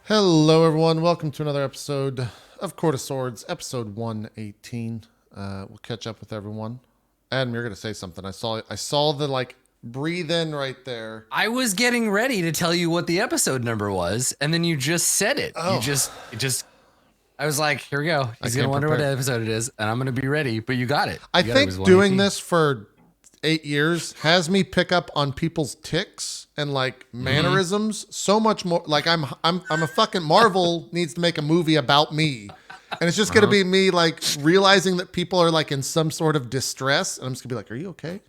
Hello, everyone. Welcome to another episode of Court of Swords, episode 118. We'll catch up with everyone. Adam, you're going to say something. I saw the breathe in right there. I was getting ready to tell you what the episode number was, and then you just said it. Oh. I was like, here we go. He's going to wonder what episode it is, and I'm going to be ready, but you got it. I think doing this for 8 years has me pick up on people's tics and mannerisms so much more. Like I'm a fucking Marvel needs to make a movie about me, and it's just gonna be me realizing that people are in some sort of distress, and I'm just gonna be like, "Are you okay?"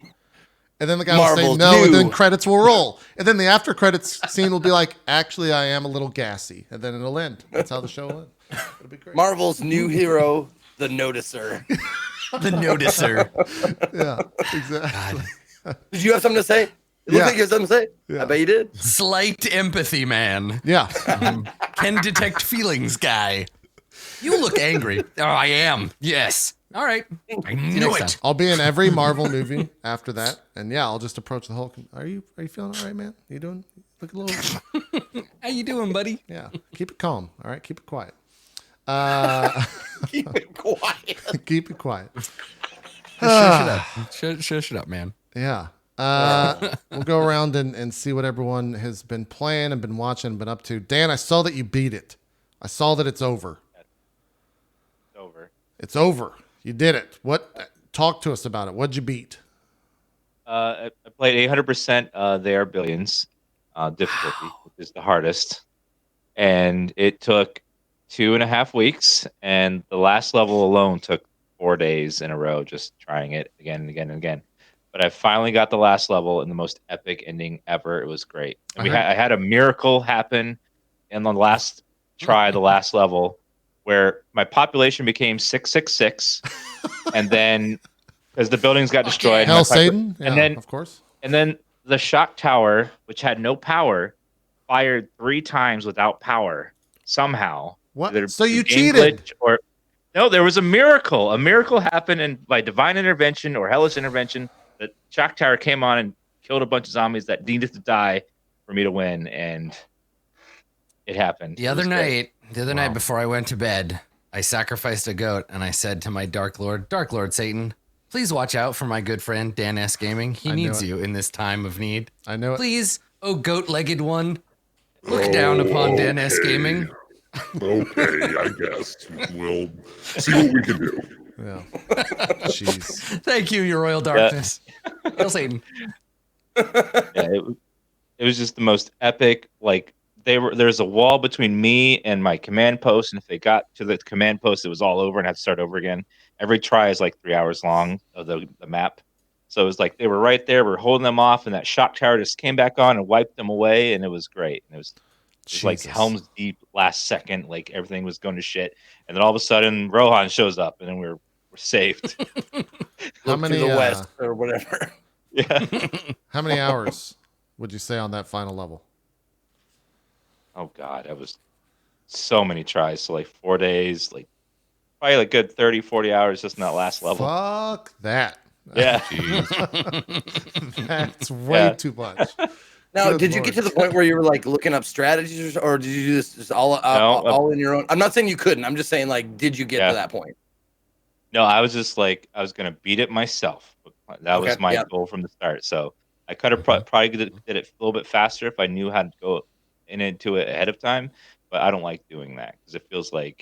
And then the guy will say no, and then credits will roll, and then the after credits scene will be like, "Actually, I am a little gassy," and then it'll end. That's how the show will end. It'll be great. Marvel's new hero, the Noticer. The Noticer. Yeah, exactly. Did you have something to say? It looks like you had something to say. Yeah. I bet you did. Slight empathy, man. Yeah. Can detect feelings, guy. You look angry. Oh, I am. Yes. All right. I knew it. I'll be in every Marvel movie after that, and yeah, I'll just approach the Hulk. Are you feeling all right, man? You doing? Look a little. How you doing, buddy? Yeah. Keep it calm. All right. Keep it quiet. Keep it quiet. Keep it quiet. Shush it up, man. Yeah. We'll go around and see what everyone has been playing and been watching and been up to. Dan, I saw that you beat it. I saw that it's over. It's over. It's over. You did it. What? Talk to us about it. What'd you beat? I played 800%. They are billions difficulty, which is the hardest, and it took 2.5 weeks. And the last level alone took 4 days in a row, just trying it again and again and again. But I finally got the last level in the most epic ending ever. It was great. And I had a miracle happen in the last try, the last level, where my population became 666, and then because the buildings got destroyed, Hell Satan, and then of course, and then the shock tower, which had no power, fired 3 times without power somehow. What? So you cheated? No, there was a miracle. A miracle happened, and by divine intervention or hellish intervention, the shock tower came on and killed a bunch of zombies that needed to die for me to win, and it happened. The other night before I went to bed, I sacrificed a goat, and I said to my Dark Lord Satan, please watch out for my good friend DansGaming. He needs you in this time of need. I know it. Please, oh goat-legged one, look down upon DansGaming. Okay, I guess we'll see what we can do. Yeah. Jeez. Thank you, your royal darkness. Hail Satan. It was just the most epic. There's a wall between me and my command post, and if they got to the command post, it was all over and had to start over again. Every try is 3 hours long of the map. So it was they were right there, we're holding them off, and that shock tower just came back on and wiped them away, and it was great. And it was Helm's Deep last second, everything was going to shit, and then all of a sudden Rohan shows up, and then we're saved. How many to the west or whatever? Yeah. How many hours would you say on that final level? Oh God, it was so many tries. So 4 days, probably a good 30, 40 hours just in that last level. Fuck that. Yeah. That's way too much. Now, did you get to the point where you were looking up strategies, or did you do this just all in your own? I'm not saying you couldn't. I'm just saying did you get to that point? No, I was just I was gonna beat it myself. That was my goal from the start. So I could have probably did it a little bit faster if I knew how to go into it ahead of time. But I don't like doing that because it feels I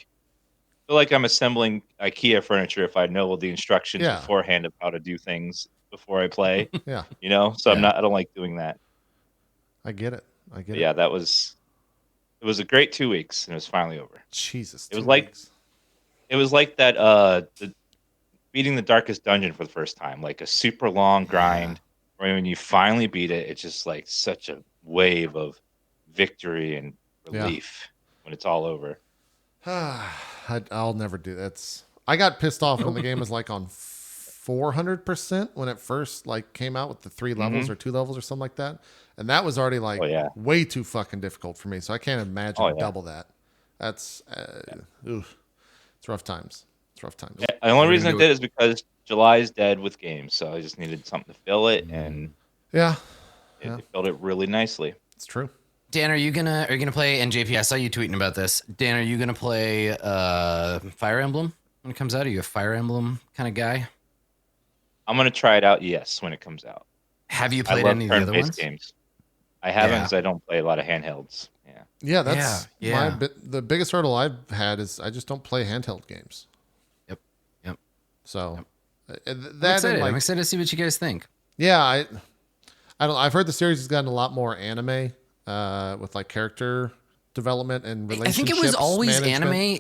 feel like I'm assembling IKEA furniture if I know the instructions beforehand of how to do things before I play. Yeah. So I don't like doing that. I get it. Yeah, it was a great 2 weeks, and it was finally over. Jesus. It was like that beating the darkest dungeon for the first time, a super long grind. Where when you finally beat it, it's just such a wave of victory and relief when it's all over. I'll never do that. I got pissed off when the game was on 400% when it first came out with the 3 levels or 2 levels or something like that. And that was already way too fucking difficult for me. So I can't imagine double that. That's it's rough times. It's rough times. Yeah, the only reason I did is because July is dead with games, so I just needed something to fill it, and it filled it really nicely. It's true. Dan, are you gonna play? And JP, I saw you tweeting about this. Dan, are you gonna play Fire Emblem when it comes out? Are you a Fire Emblem kind of guy? I'm gonna try it out. Yes, when it comes out. Have you played any of the other ones? Games. I haven't because I don't play a lot of handhelds. Yeah. Yeah, that's yeah. The biggest hurdle I've had is I just don't play handheld games. Yep. So I'm excited to see what you guys think. Yeah, I don't. I've heard the series has gotten a lot more anime with like character development and relationships. I think it was always management. anime.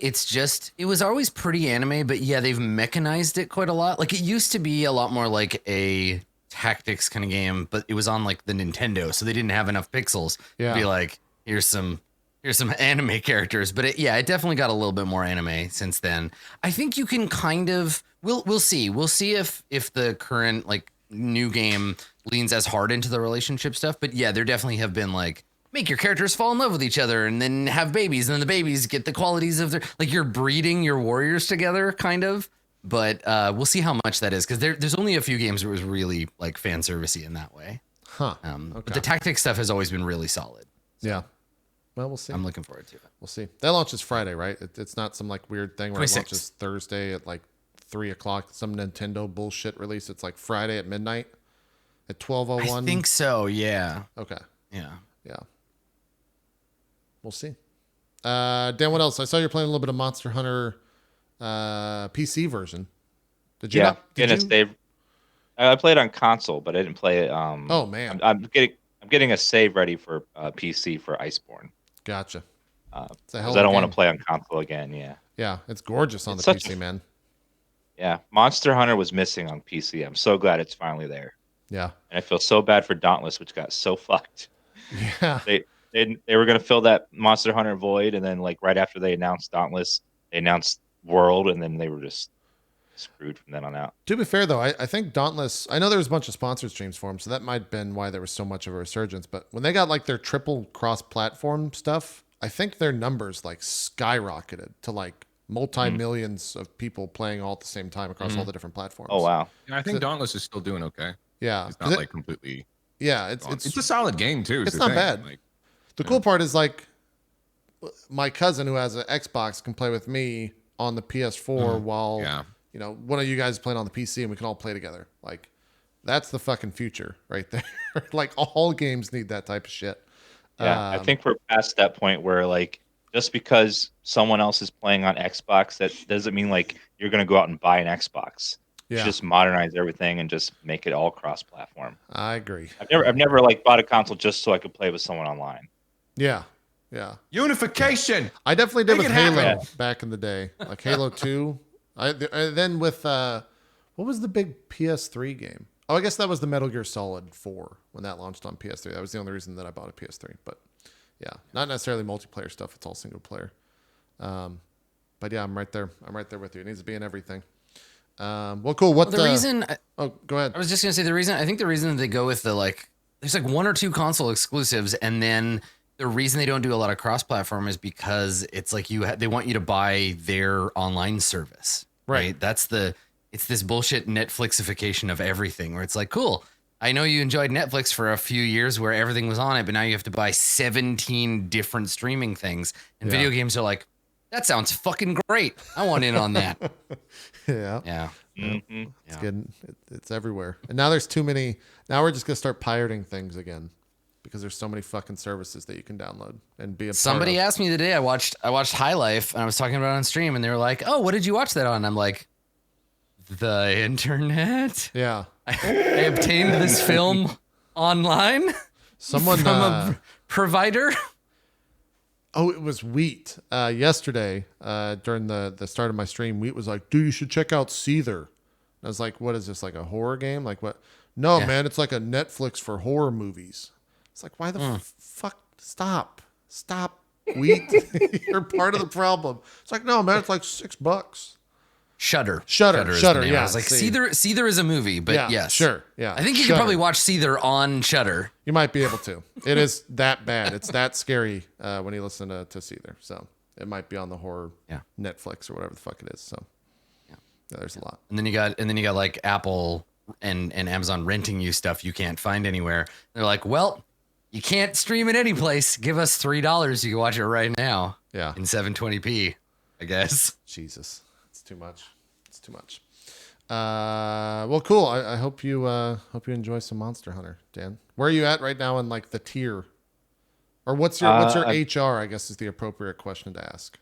It was always pretty anime, but yeah, they've mechanized it quite a lot. Like it used to be a lot more like a tactics kind of game, but it was on like the Nintendo, so they didn't have enough pixels to be like, here's some anime characters. But it definitely got a little bit more anime since then. I think you can kind of we'll see if the current like new game leans as hard into the relationship stuff. But yeah, there definitely have been like make your characters fall in love with each other and then have babies, and then the babies get the qualities of their like you're breeding your warriors together, kind of. But we'll see how much that is, because there's only a few games where it was really like fan servicey in that way. Huh. But the tactics stuff has always been really solid. So yeah. Well, we'll see. I'm looking forward to it. We'll see. That launches Friday, right? It's not some like weird thing where 26. it launches Thursday at like 3:00. Some Nintendo bullshit release. It's like Friday at midnight at 12:01. I think so. Yeah. Okay. Yeah. We'll see. Dan, what else? I saw you're playing a little bit of Monster Hunter PC version. Did you? I played on console, but I didn't play it. Oh man, I'm getting a save ready for PC for Iceborne. Gotcha. Because I don't want to play on console again. Yeah, it's gorgeous on the PC, man. Yeah, Monster Hunter was missing on PC. I'm so glad it's finally there. Yeah, and I feel so bad for Dauntless, which got so fucked. Yeah, they were gonna fill that Monster Hunter void, and then like right after they announced Dauntless, they announced World, and then they were just screwed from then on out. To be fair though, I think Dauntless, I know there was a bunch of sponsored streams for them, so that might have been why there was so much of a resurgence. But when they got like their triple cross-platform stuff, I think their numbers like skyrocketed to like multi-millions of people playing all at the same time across all the different platforms. Oh wow. Yeah, I think Dauntless is still doing okay. Yeah. It's not like completely. Yeah, it's a solid game too. It's not bad. Like, the cool part is like my cousin who has an Xbox can play with me on the PS4 while you know one of you guys is playing on the PC, and we can all play together. Like that's the fucking future right there. Like all games need that type of shit. Yeah, I think we're past that point where like just because someone else is playing on Xbox, that doesn't mean like you're gonna go out and buy an Xbox. Yeah. Just modernize everything and just make it all cross-platform. I agree. I've never like bought a console just so I could play with someone online. Yeah. Unification. I definitely did with Halo back in the day, like Halo 2. Then with what was the big PS3 game? Oh, I guess that was the Metal Gear Solid 4 when that launched on PS3. That was the only reason that I bought a PS3. But yeah, not necessarily multiplayer stuff. It's all single player. But yeah, I'm right there. I'm right there with you. It needs to be in everything. Well, cool. What the reason? Oh, go ahead. I was just gonna say I think the reason that they go with the like, there's like 1 or 2 console exclusives, and then the reason they don't do a lot of cross-platform is because it's like they want you to buy their online service, right? It's this bullshit Netflixification of everything, where it's like, cool, I know you enjoyed Netflix for a few years where everything was on it, but now you have to buy 17 different streaming things, and video games are like, that sounds fucking great. I want in on that. Yeah. Mm-hmm. It's good. It's everywhere. And now there's too many. Now we're just going to start pirating things again because there's so many fucking services that you can download and be a Somebody asked me today, I watched High Life, and I was talking about it on stream, and they were like, oh, what did you watch that on? And I'm like, the internet? Yeah. I obtained this film online from a provider. Oh, it was Wheat yesterday during the start of my stream. Wheat was like, dude, you should check out Seether. And I was like, what is this, like a horror game? Like what? No, man, it's like a Netflix for horror movies. It's like, why the fuck? Stop, Wheat. You're part of the problem. It's like, no, man, it's like $6. Shudder. Yeah. I was like, Seether is a movie, but yes. Sure. Yeah. I think you could probably watch Seether on Shudder. You might be able to. It is that bad. It's that scary when you listen to Seether. So it might be on the horror Netflix or whatever the fuck it is. So yeah, there's a lot. And then you got like Apple and Amazon renting you stuff you can't find anywhere. They're like, well, You can't stream it any place. Give us $3. You can watch it right now. Yeah. In 720p, I guess. Jesus, it's too much. It's too much. Well, cool. I hope you enjoy some Monster Hunter, Dan. Where are you at right now in like the tier? Or what's your HR? I guess is the appropriate question to ask.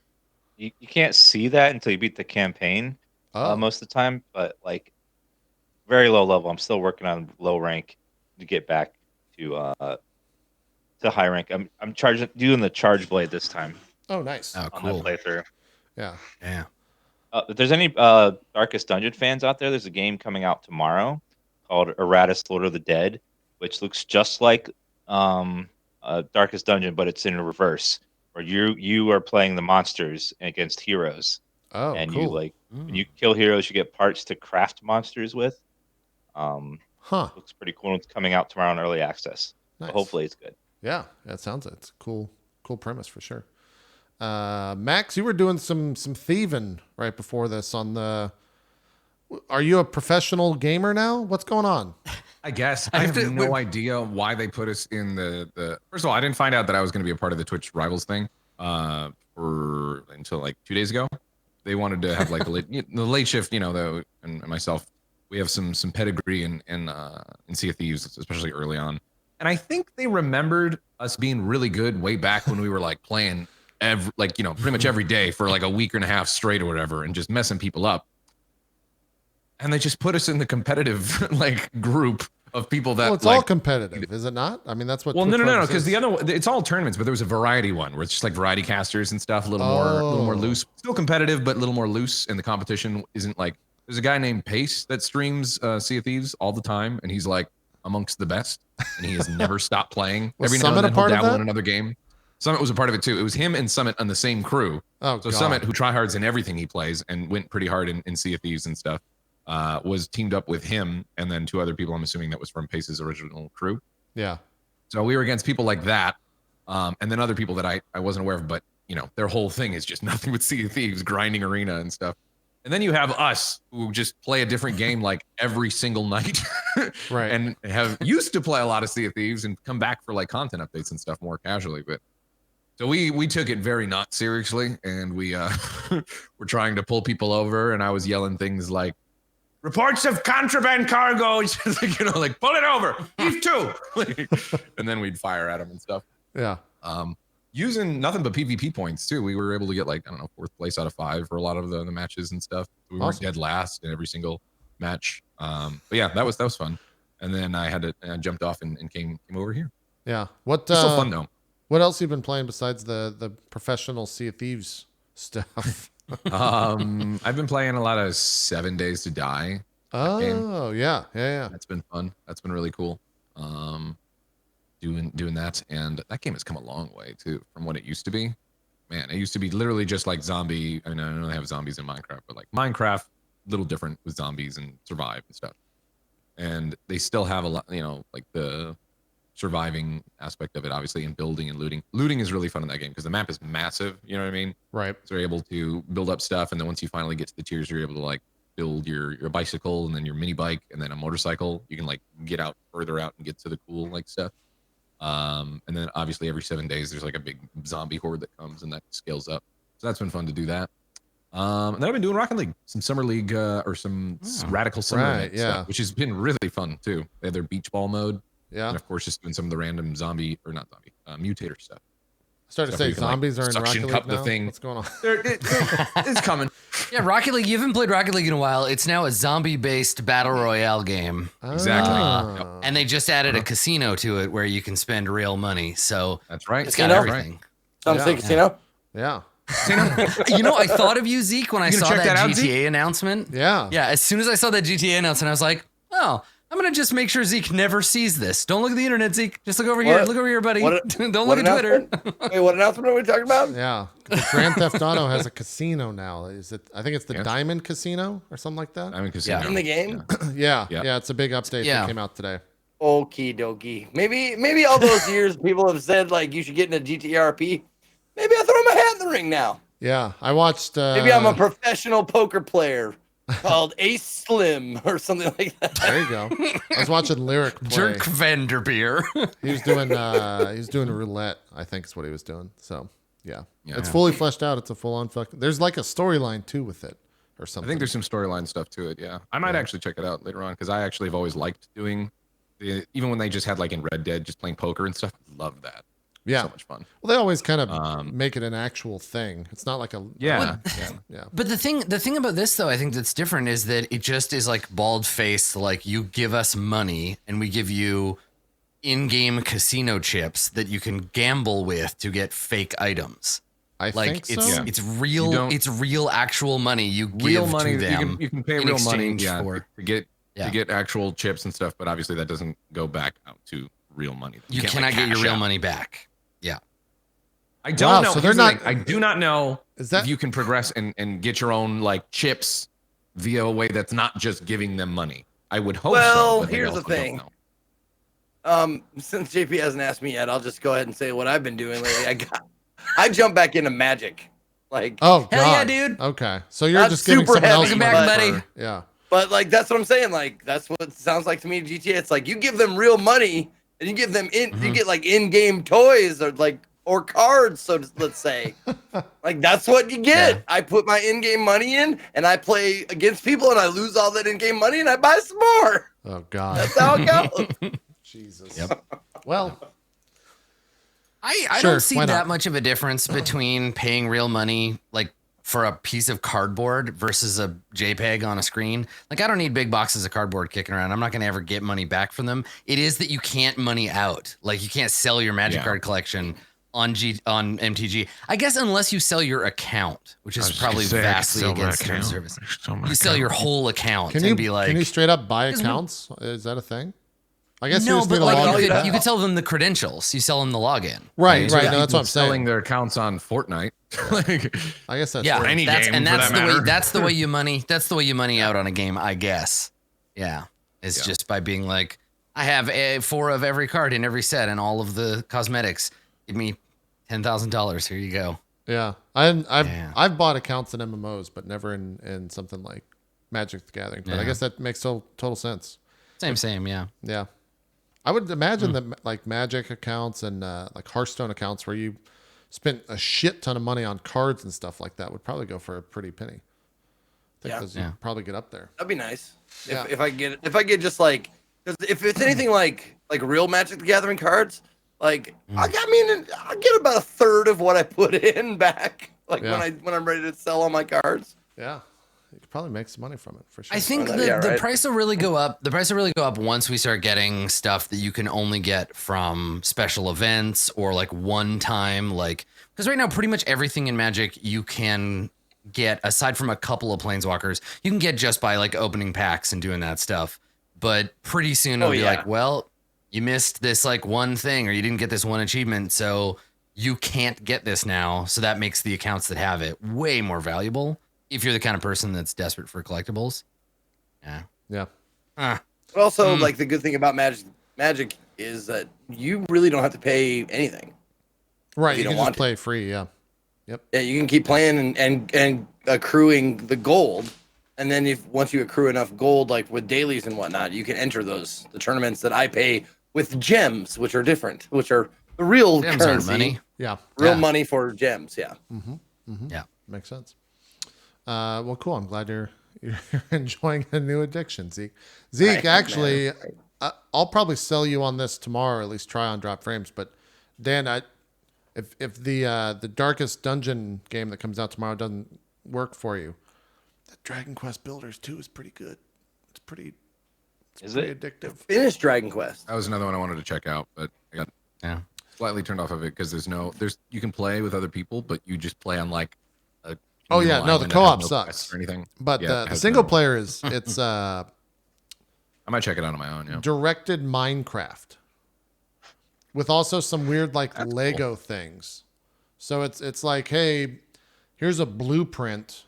You can't see that until you beat the campaign most of the time, but like very low level. I'm still working on low rank to get back to high rank. I'm doing the charge blade this time. Oh, nice. Oh, on cool. that playthrough. Yeah. Yeah. If there's any Darkest Dungeon fans out there, there's a game coming out tomorrow called Erratus Lord of the Dead, which looks just like Darkest Dungeon, but it's in reverse, where you are playing the monsters against heroes. Oh, and cool. you like when you kill heroes, you get parts to craft monsters with. Looks pretty cool. It's coming out tomorrow in early access. Nice. So hopefully it's good. Yeah, it's a cool premise for sure. Max, you were doing some thieving right before this on the. Are you a professional gamer now? What's going on? I guess I have no idea why they put us in the. First of all, I didn't find out that I was going to be a part of the Twitch Rivals thing until like 2 days ago. They wanted to have like the late shift, and myself. We have some pedigree in Sea of Thieves, especially early on. And I think they remembered us being really good way back when we were like playing pretty much every day for like a week and a half straight or whatever, and just messing people up. And they just put us in the competitive like group of people that. Well, it's all competitive, is it not? I mean, that's what. Well, no, because the other one, it's all tournaments, but there was a variety one where it's just like variety casters and stuff, a little more loose, still competitive, but a little more loose. And the competition isn't like. There's a guy named Pace that streams Sea of Thieves all the time, and he's like amongst the best, and he has never stopped playing. Was Every now Summit and then a part he'll of dabble that? in another game. Summit was a part of it too. It was him and Summit on the same crew. Oh, so God. Summit, who tryhards in everything he plays and went pretty hard in Sea of Thieves and stuff, was teamed up with him and then two other people. I'm assuming that was from Pace's original crew. Yeah. So we were against people like that, and then other people that I wasn't aware of, but their whole thing is just nothing but Sea of Thieves, grinding arena and stuff. And then you have us who just play a different game like every single night, Right. and have used to play a lot of Sea of Thieves and come back for like content updates and stuff more casually. But so we took it very not seriously, and we were trying to pull people over, and I was yelling things like, "Reports of contraband cargoes," like pull it over, Eve 2, and then we'd fire at them and stuff. Yeah. Using nothing but PvP points too. We were able to get like, I don't know, 4th place out of 5 for a lot of the matches and stuff. We weren't dead last in every single match. But yeah, that was fun. And then I jumped off and came over here. Yeah. It's still fun though. What else you been playing besides the professional Sea of Thieves stuff? I've been playing a lot of 7 Days to Die. Oh, yeah. That's been fun. That's been really cool. Doing that, and that game has come a long way too from what it used to be. Man, it used to be literally just like zombie. I know they have zombies in Minecraft, but like Minecraft, a little different with zombies and survive and stuff. And they still have a lot, like the surviving aspect of it, obviously, and building and looting. Looting is really fun in that game because the map is massive. You know what I mean? Right. So you're able to build up stuff, and then once you finally get to the tiers, you're able to like build your bicycle and then your mini bike and then a motorcycle. You can like get out further out and get to the cool like stuff. And then obviously every 7 days there's like a big zombie horde that comes and that scales up. So that's been fun to do that. And then I've been doing Rocket League, some Summer League or some Radical Summer stuff, which has been really fun too. They have their beach ball mode. Yeah. And of course just doing some of the random mutator stuff. I started to say zombies are in Rocket League now. What's going on? It's coming. Yeah, Rocket League. You haven't played Rocket League in a while. It's now a zombie-based battle royale game. Exactly. And they just added a casino to it where you can spend real money. So that's right. It's got everything. Casino? Yeah. I thought of you, Zeke, when I saw that GTA announcement. Yeah. Yeah, as soon as I saw that GTA announcement, I was like, oh, I'm going to just make sure Zeke never sees this. Don't look at the internet, Zeke. Just look over here. Look over here, buddy. Don't look at Twitter. Wait, what announcement are we talking about? Yeah. Grand Theft Auto has a casino now. I think it's the Diamond Casino or something like that. Diamond Casino. In the game? Yeah. It's a big update that came out today. Okie dokie. Maybe all those years people have said like you should get into GTRP. Maybe I throw my hat in the ring now. Yeah. I watched maybe I'm a professional poker player called Ace Slim or something like that. There you go. I was watching Lyric play. Jerk Vanderbeer. He was doing roulette, I think is what he was doing. So yeah. Yeah. It's fully fleshed out. It's a full on fucking. There's like a storyline too with it, or I something. think there's some storyline stuff to it. Yeah, I might actually check it out later on because I actually have always liked doing, even when they just had like in Red Dead, just playing poker and stuff. Love that. Yeah. So much fun. Well, they always kind of make it an actual thing. It's not like a Yeah. yeah. But the thing about this though, I think that's different is that it just is like bald faced. Like you give us money and we give you in-game casino chips that you can gamble with to get fake items. I Like think so. it's real actual money you give Real money. to them. You can pay in real money. exchange Yeah, for- to get Yeah. to get actual chips and stuff. But obviously that doesn't go back out to real money. You can't, cannot like, get your cash real out. money back. Yeah. I don't Wow, know. so Here's they're the not- thing. I do not know Is that if you can progress and get your own like chips via a way that's not just giving them money. I would hope Well, so. But I here's the also don't thing. know. Since JP hasn't asked me yet, I'll just go ahead and say what I've been doing lately. I jumped back into Magic, like, Oh Hell yeah, God. dude. Okay, so you're Not just giving super someone else heavy, money Welcome back, for- buddy. Yeah. but like that's what I'm saying. Like that's what it sounds like to me. GTA, it's like you give them real money and you give them you get like in-game toys or cards. So let's say, like that's what you get. Yeah. I put my in-game money in and I play against people and I lose all that in-game money and I buy some more. Oh God. That's how it goes. Jesus. Yep. Well, I Sure, don't see why not? that much of a difference between paying real money like for a piece of cardboard versus a JPEG on a screen. Like I don't need big boxes of cardboard kicking around. I'm not going to ever get money back from them. It is that you can't money out. Like you can't sell your Magic card collection on MTG. I guess unless you sell your account, which is probably vastly against terms of service. You sell your whole account can and you be like, can you straight up buy accounts? Is that a thing? I guess you no, just but need a like login. you could tell them the credentials. You sell them the login. Right, So right. yeah, No, that's what I'm people selling saying. their accounts on Fortnite. Like, I guess that's Yeah, true. any that's, game, and for that's that the way matter. that's the way you money that's the way you money out on a game, I guess. Yeah, it's just by being like, I have 4 of every card in every set and all of the cosmetics. Give me $10,000. Here you go. Yeah, I've bought accounts in MMOs, but never in something like Magic the Gathering. But I Yeah. guess that makes total sense. Same, yeah. Yeah, I would imagine that like Magic accounts and like Hearthstone accounts where you spent a shit ton of money on cards and stuff like that would probably go for a pretty penny. I think those would probably get up there. That'd be nice. Yeah. If I get just like, 'cause if it's anything like real Magic the Gathering cards, like I get about a third of what I put in back. Like Yeah. when I'm ready to sell all my cards. Yeah, you could probably make some money from it for sure. I think Oh, yeah, the right. price will really go up. The price will really go up once we start getting stuff that you can only get from special events or like one time, like because right now pretty much everything in Magic you can get aside from a couple of planeswalkers, you can get just by like opening packs and doing that stuff. But pretty soon it'll be like, well, you missed this like one thing or you didn't get this one achievement, so you can't get this now. So that makes the accounts that have it way more valuable if you're the kind of person that's desperate for collectibles. Yeah. Yeah. But also, like the good thing about Magic is that you really don't have to pay anything. Right, If you you can don't just want play free. Yeah. Yeah, you can keep playing and accruing the gold, and then once you accrue enough gold, like with dailies and whatnot, you can enter the tournaments that I pay with gems, which are different, which are the real Gems aren't currency, money. Yeah. real Yeah. money for gems. Yeah. Yeah. Makes sense. Well, cool. I'm glad you're enjoying a new addiction, Zeke. Zeke, Right, actually, man. I'll probably sell you on this tomorrow, or at least try on Drop Frames. But Dan, if the Darkest Dungeon game that comes out tomorrow doesn't work for you, the Dragon Quest Builders 2 is pretty good. It's pretty addictive. Finish Dragon Quest. that was another one I wanted to check out, but I got slightly turned off of it because you can play with other people, but you just play on like a Oh, yeah, communal no, the island that co-op has sucks. quests or anything. But Yeah, it the has single no- player it's I might check it out on my own. Yeah. directed Minecraft with also some weird like That's Lego things. So it's like, hey, here's a blueprint,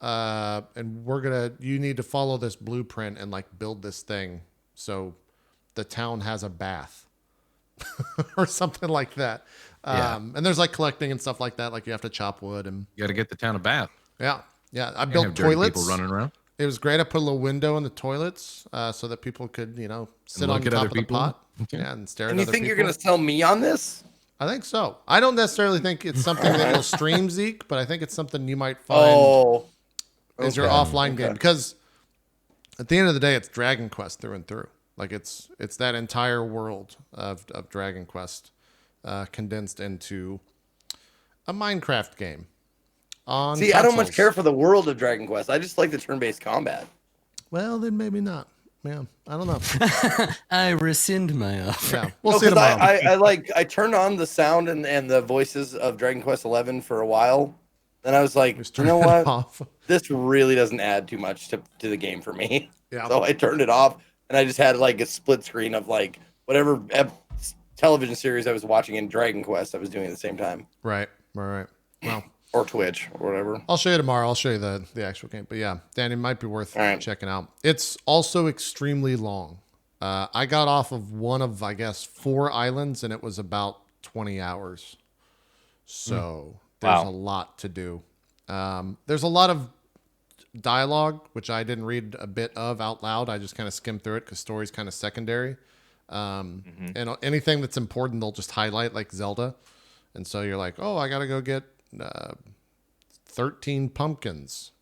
and you need to follow this blueprint and like build this thing so the town has a bath or something like that. Yeah. And there's like collecting and stuff like that. Like you have to chop wood and You got to get the town of Bath. yeah. I Can't built have dirty toilets. People running around. It was great. I put a little window in the toilets so that people could, sit on look at top other of the people? pot. Okay. Yeah, and stare And at you other think people. you're gonna sell me on this? I think so. I don't necessarily think it's something that will stream, Zeke, but I think it's something you might find Oh, is your okay. offline game, because at the end of the day, it's Dragon Quest through and through. Like it's that entire world of Dragon Quest condensed into a Minecraft game. On See, I don't much consoles. care for the world of Dragon Quest. I just like the turn-based combat. Well, then maybe not. Yeah, I don't know. I rescind my offer. Yeah, we'll No, see 'cause tomorrow. I turned on the sound and the voices of Dragon Quest 11 for a while. Then I was like, Just you turn know it what? off. This really doesn't add too much to the game for me. Yeah. So I turned it off, and I just had like a split screen of like whatever television series I was watching in Dragon Quest I was doing at the same time, Right. Well, or Twitch or whatever. I'll show you tomorrow. I'll show you the actual game. But yeah, Danny, it might be worth All right. checking out. It's also extremely long. I got off of one of, I guess, 4 islands, and it was about 20 hours. So there's Wow. a lot to do. There's a lot of dialogue, which I didn't read a bit of out loud. I just kind of skimmed through it because story's kind of secondary. And anything that's important, they'll just highlight, like Zelda. And so you're like, oh, I got to go get 13 pumpkins.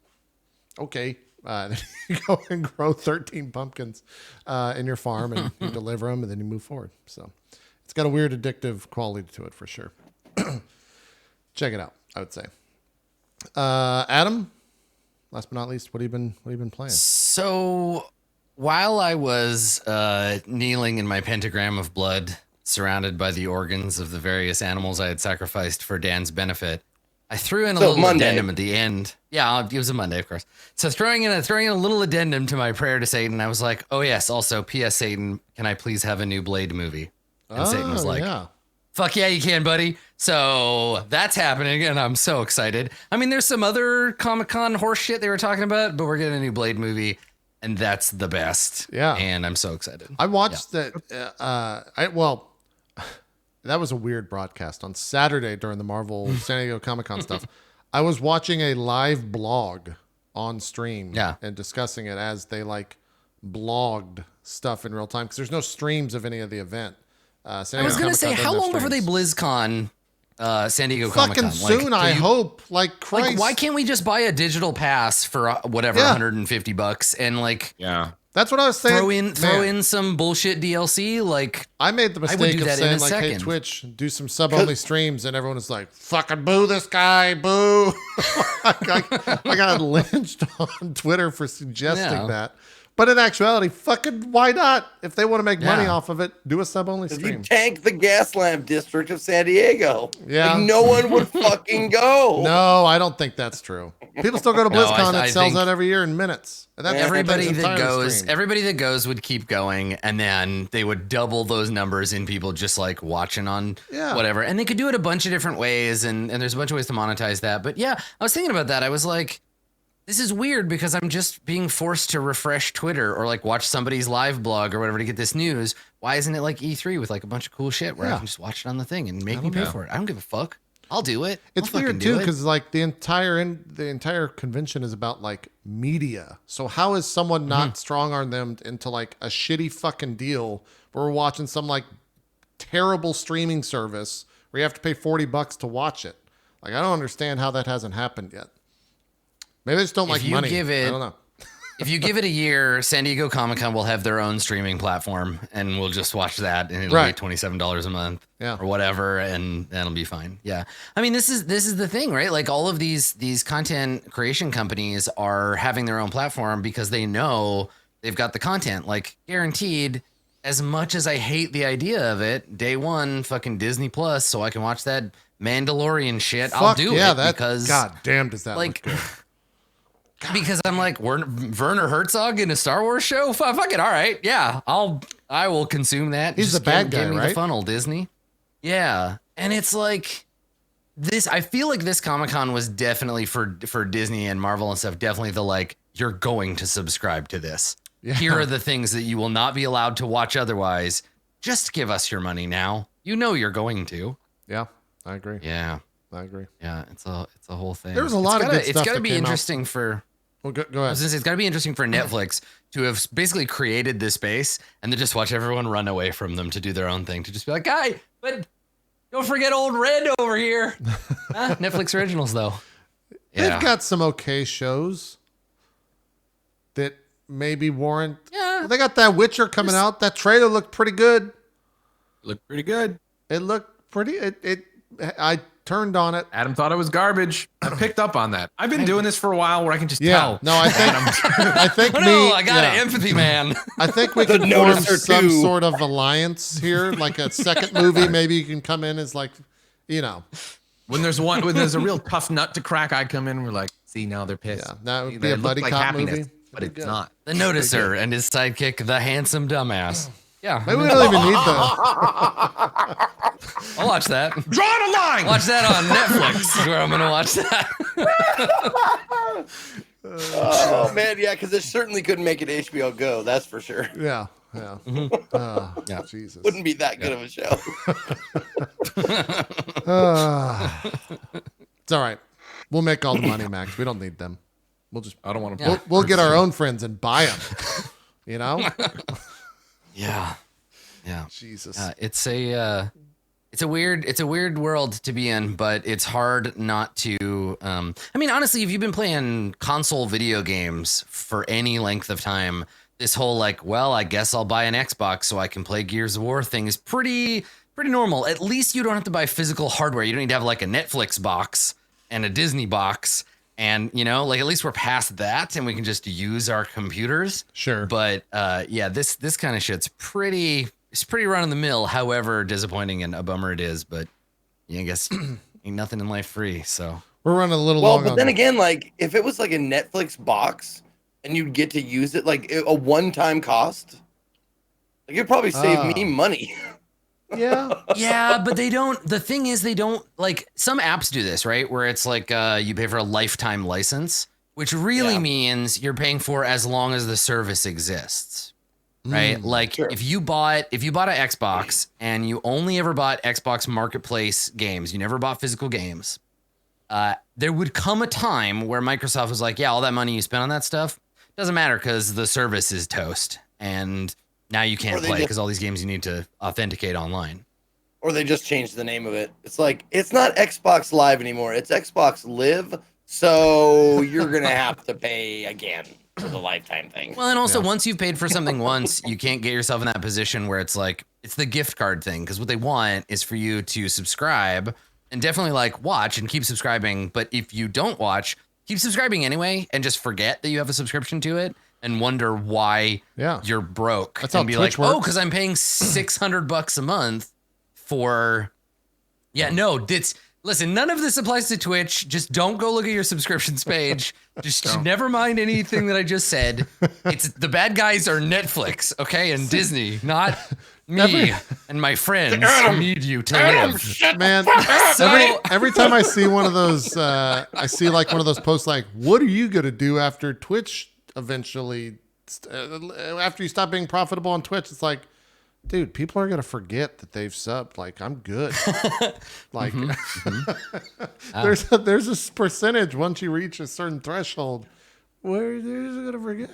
Okay. Then you go and grow 13 pumpkins in your farm, and you deliver them, and then you move forward. So it's got a weird addictive quality to it for sure. Check it out, I would say. Adam, last but not least, what have you been playing? So while I was kneeling in my pentagram of blood, surrounded by the organs of the various animals I had sacrificed for Dan's benefit, I threw in a little addendum at the end. Yeah, it was a Monday, of course. So throwing in a little addendum to my prayer to Satan, I was like, oh yes, also, P.S. Satan, can I please have a new Blade movie? And Satan was like, yeah. fuck yeah, you can, buddy. So that's happening, and I'm so excited. I mean, there's some other Comic-Con horse shit they were talking about, but we're getting a new Blade movie, and that's the best. Yeah. And I'm so excited. I watched that. That was a weird broadcast on Saturday during the Marvel San Diego Comic-Con stuff. I was watching a live blog on stream, Yeah. and discussing it as they blogged stuff in real time, because there's no streams of any of the event. San I was Diego going to say, Comic-Con how doesn't long have before they streams. BlizzCon San Diego Comic-Con? Fucking soon, I hope. Like Christ. Like, why can't we just buy a digital pass for whatever, Yeah. $150 and Yeah. That's what I was saying. throw in some bullshit DLC? Like, I made the would mistake do of that in saying a like, "Hey, second. Twitch, do some sub-only streams," and everyone was like, "Fucking boo this guy, boo!" I got lynched on Twitter for suggesting Yeah. that. But in actuality, fucking why not? If they want to make money Yeah. off of it, do a sub-only You stream. tank the gas lamp district of San Diego. Yeah. Like, no one would fucking go. No, I don't think that's true. People still go to No, BlizzCon. I it sells think- out every year in minutes. And that's everybody that's that entirely goes, streamed. everybody that goes would keep going, and then they would double those numbers in people just like watching on Yeah. whatever. And they could do it a bunch of different ways, and there's a bunch of ways to monetize that. But yeah, I was thinking about that. I was like, this is weird because I'm just being forced to refresh Twitter or like watch somebody's live blog or whatever to get this news. Why isn't it like E3 with like a bunch of cool shit where Yeah. I can just watch it on the thing and make me pay know. for it? I don't give a fuck. I'll do it. It's I'll weird fucking do too, it. because like the entire convention is about like media. So how is someone not strong arm them into like a shitty fucking deal where we're watching some like terrible streaming service where you have to pay $40 to watch it? Like I don't understand how that hasn't happened yet. Maybe they just don't like you money. give it- I don't know. If you give it a year, San Diego Comic-Con will have their own streaming platform, and we'll just watch that, and it'll Right. be $27 a month, Yeah. or whatever, and that'll be fine. Yeah, I mean, this is the thing, right? Like all of these content creation companies are having their own platform because they know they've got the content, like guaranteed. As much as I hate the idea of it, day one, fucking Disney Plus, so I can watch that Mandalorian shit. I'll Fuck do yeah, it that because god damn does that like. look good. Because I'm like, Werner Herzog in a Star Wars show? Fuck it, all right, yeah, I will consume that. He's Just the bad give guy, me right? The funnel, Disney. Yeah, and it's like this. I feel like this Comic-Con was definitely for Disney and Marvel and stuff. Definitely the like, you're going to subscribe to this. Yeah. Here are the things that you will not be allowed to watch otherwise. Just give us your money now. You know you're going to. Yeah, I agree. Yeah, I agree. yeah. It's a whole thing. There was a lot of good It's stuff gotta that be came out. interesting for. Well, go I ahead. was gonna say, it's got to be interesting for Netflix to have basically created this space and then just watch everyone run away from them to do their own thing. To just be like, guy, but don't forget old Red over here. Netflix originals, though. They've got some okay shows that maybe warrant. Yeah. They got that Witcher coming out. That trailer looked pretty good. Looked pretty good. It looked pretty. I turned on it. Adam thought it was garbage. I picked up on that. I've been doing this for a while where I can just tell. No, I think I think I got empathy, man. I think we The can form noticer some too. sort of alliance here, like a second movie. Maybe you can come in as like, When there's a real tough nut to crack, I come in and we're like, see, now they're pissed. Yeah, that would See, be they a look buddy like cop happiness, movie. but it's not. The Noticer and his sidekick, the handsome dumbass. Yeah, maybe we don't even need the. I'll watch that. Draw the line. Watch that on Netflix, where I'm gonna watch that. Oh man, yeah, because it certainly couldn't make it HBO Go. That's for sure. Yeah. Yeah. Jesus. Wouldn't be that good of a show. It's all right. We'll make all the money, Max. We don't need them. We'll just. I don't want to. We'll get our own friends and buy them. You know. Yeah. Jesus. It's a weird world to be in, but it's hard not to. I mean, honestly, if you've been playing console video games for any length of time, this whole like, well, I guess I'll buy an Xbox so I can play Gears of War thing is pretty normal. At least you don't have to buy physical hardware. You don't need to have like a Netflix box and a Disney box. And, like at least we're past that and we can just use our computers. Sure. But yeah, this kind of shit's pretty run of the mill, however disappointing and a bummer it is. But yeah, I guess ain't nothing in life free. So We're running a little Well, long. but on then that. again, like if it was like a Netflix box and you'd get to use it like a one-time cost, like it'd probably save me money. Yeah. yeah, but they don't. The thing is, they don't like some apps do this, right? Where it's like you pay for a lifetime license, which really means you're paying for as long as the service exists. Right? Like Sure. if you bought an Xbox and you only ever bought Xbox Marketplace games, you never bought physical games, there would come a time where Microsoft was like, yeah, all that money you spent on that stuff doesn't matter because the service is toast and now you can't play because all these games you need to authenticate online. Or they just changed the name of it. It's like it's not Xbox Live anymore. It's Xbox Live. So you're gonna have to pay again for the lifetime thing. Well, and also once you've paid for something once, you can't get yourself in that position where it's like it's the gift card thing. Because what they want is for you to subscribe and definitely like watch and keep subscribing. But if you don't watch, keep subscribing anyway and just forget that you have a subscription to it and wonder why you're broke. That's and how be Twitch like, oh, works. because I'm paying $600 a month for. Yeah, no, listen, none of this applies to Twitch. Just don't go look at your subscriptions page. Just never mind anything that I just said. It's the bad guys are Netflix, okay, and Disney, not me and my friends who need you to live. Man, every time I see one of those, I see like one of those posts like, what are you going to do after Twitch eventually, after you stop being profitable on Twitch? It's like, dude, people are going to forget that they've subbed. Like, I'm good. Like, there's a percentage once you reach a certain threshold where they're just going to forget,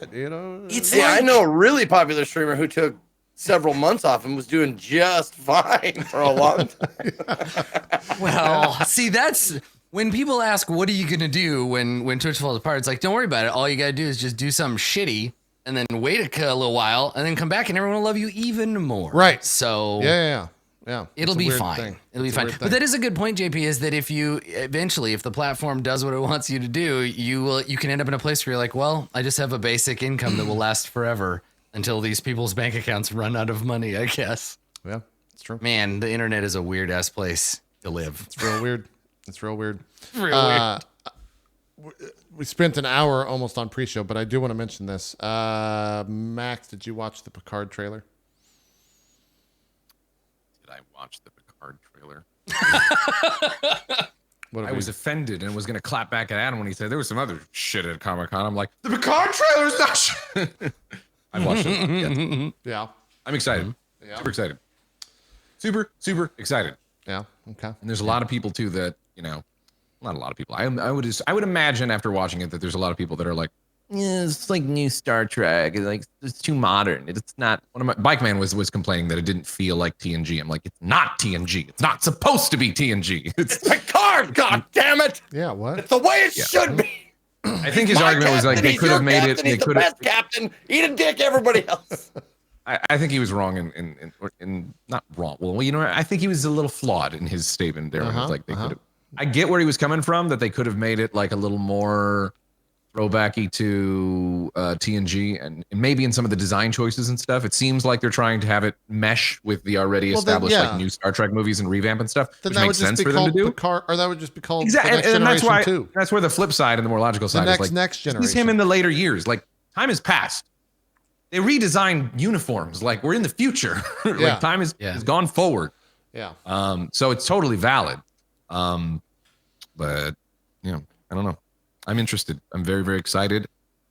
It's Yeah, I like- know a really popular streamer who took several months off and was doing just fine for a long time. Well, see, that's when people ask, what are you going to do when Twitch falls apart? It's like, don't worry about it. All you got to do is just do something shitty and then wait a little while and then come back and everyone will love you even more. Right. So Yeah. it'll It's a be weird fine. thing. It'll be It's a fine. weird But thing. that is a good point, JP, is that if the platform does what it wants you to do, you can end up in a place where you're like, well, I just have a basic income that will last forever until these people's bank accounts run out of money, I guess. Yeah, it's true. Man, the internet is a weird ass place to live. It's real weird. It's real weird. Real weird. We spent an hour almost on pre-show, but I do want to mention this. Max, did you watch the Picard trailer? Did I watch the Picard trailer? What I was offended and was going to clap back at Adam when he said there was some other shit at Comic-Con. I'm like, the Picard trailer's not shit. I watched it. Yeah. I'm excited. Yeah. Super excited. Super excited. Yeah. Okay. And there's a lot of people too that, not a lot of people. I would imagine after watching it that there's a lot of people that are like, yeah, it's like new Star Trek. It's too modern. It's not. One of my Bike Man was complaining that it didn't feel like TNG. I'm like, it's not TNG. It's not supposed to be TNG. It's Picard. God damn it! Yeah, what? It's the way it should be. I think his argument was like they could have made it. They He's the could have. best captain. Eat a dick, everybody else. I think he was wrong in not wrong. Well, you know, I think he was a little flawed in his statement there. When it was like they could have. I get where he was coming from, that they could have made it like a little more throwbacky to TNG, and maybe in some of the design choices and stuff. It seems like they're trying to have it mesh with the already established like new Star Trek movies and revamp and stuff, Then which that would makes just sense be for them to called do. Picard, or that would just be called Exactly, the Next and that's Generation why 2. that's where the flip side and the more logical side is like next this is generation. him in the later years. Like time has passed. They redesigned uniforms. Like we're in the future. Like time has gone forward. Yeah. So it's totally valid. But you know, I don't know. I'm interested. I'm very, very excited.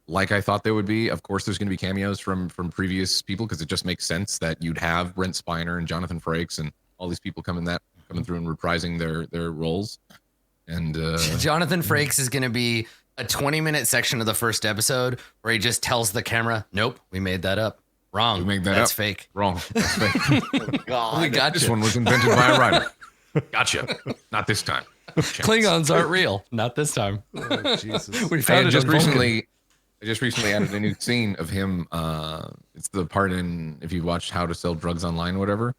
Like I thought there would be. Of course, there's going to be cameos from previous people because it just makes sense that you'd have Brent Spiner and Jonathan Frakes and all these people coming through and reprising their roles. And Jonathan Frakes is going to be a 20-minute section of the first episode where he just tells the camera, "Nope, we made that up. Wrong. We made that That's up. fake. Wrong. That's fake. God. We got This you. one was invented by a writer. Gotcha. Not this time. Klingons aren't real. Not this time. Oh, Jesus. We I found it just on Vulcan. recently added a new scene of him. It's the part in if you watched How to Sell Drugs Online, or whatever,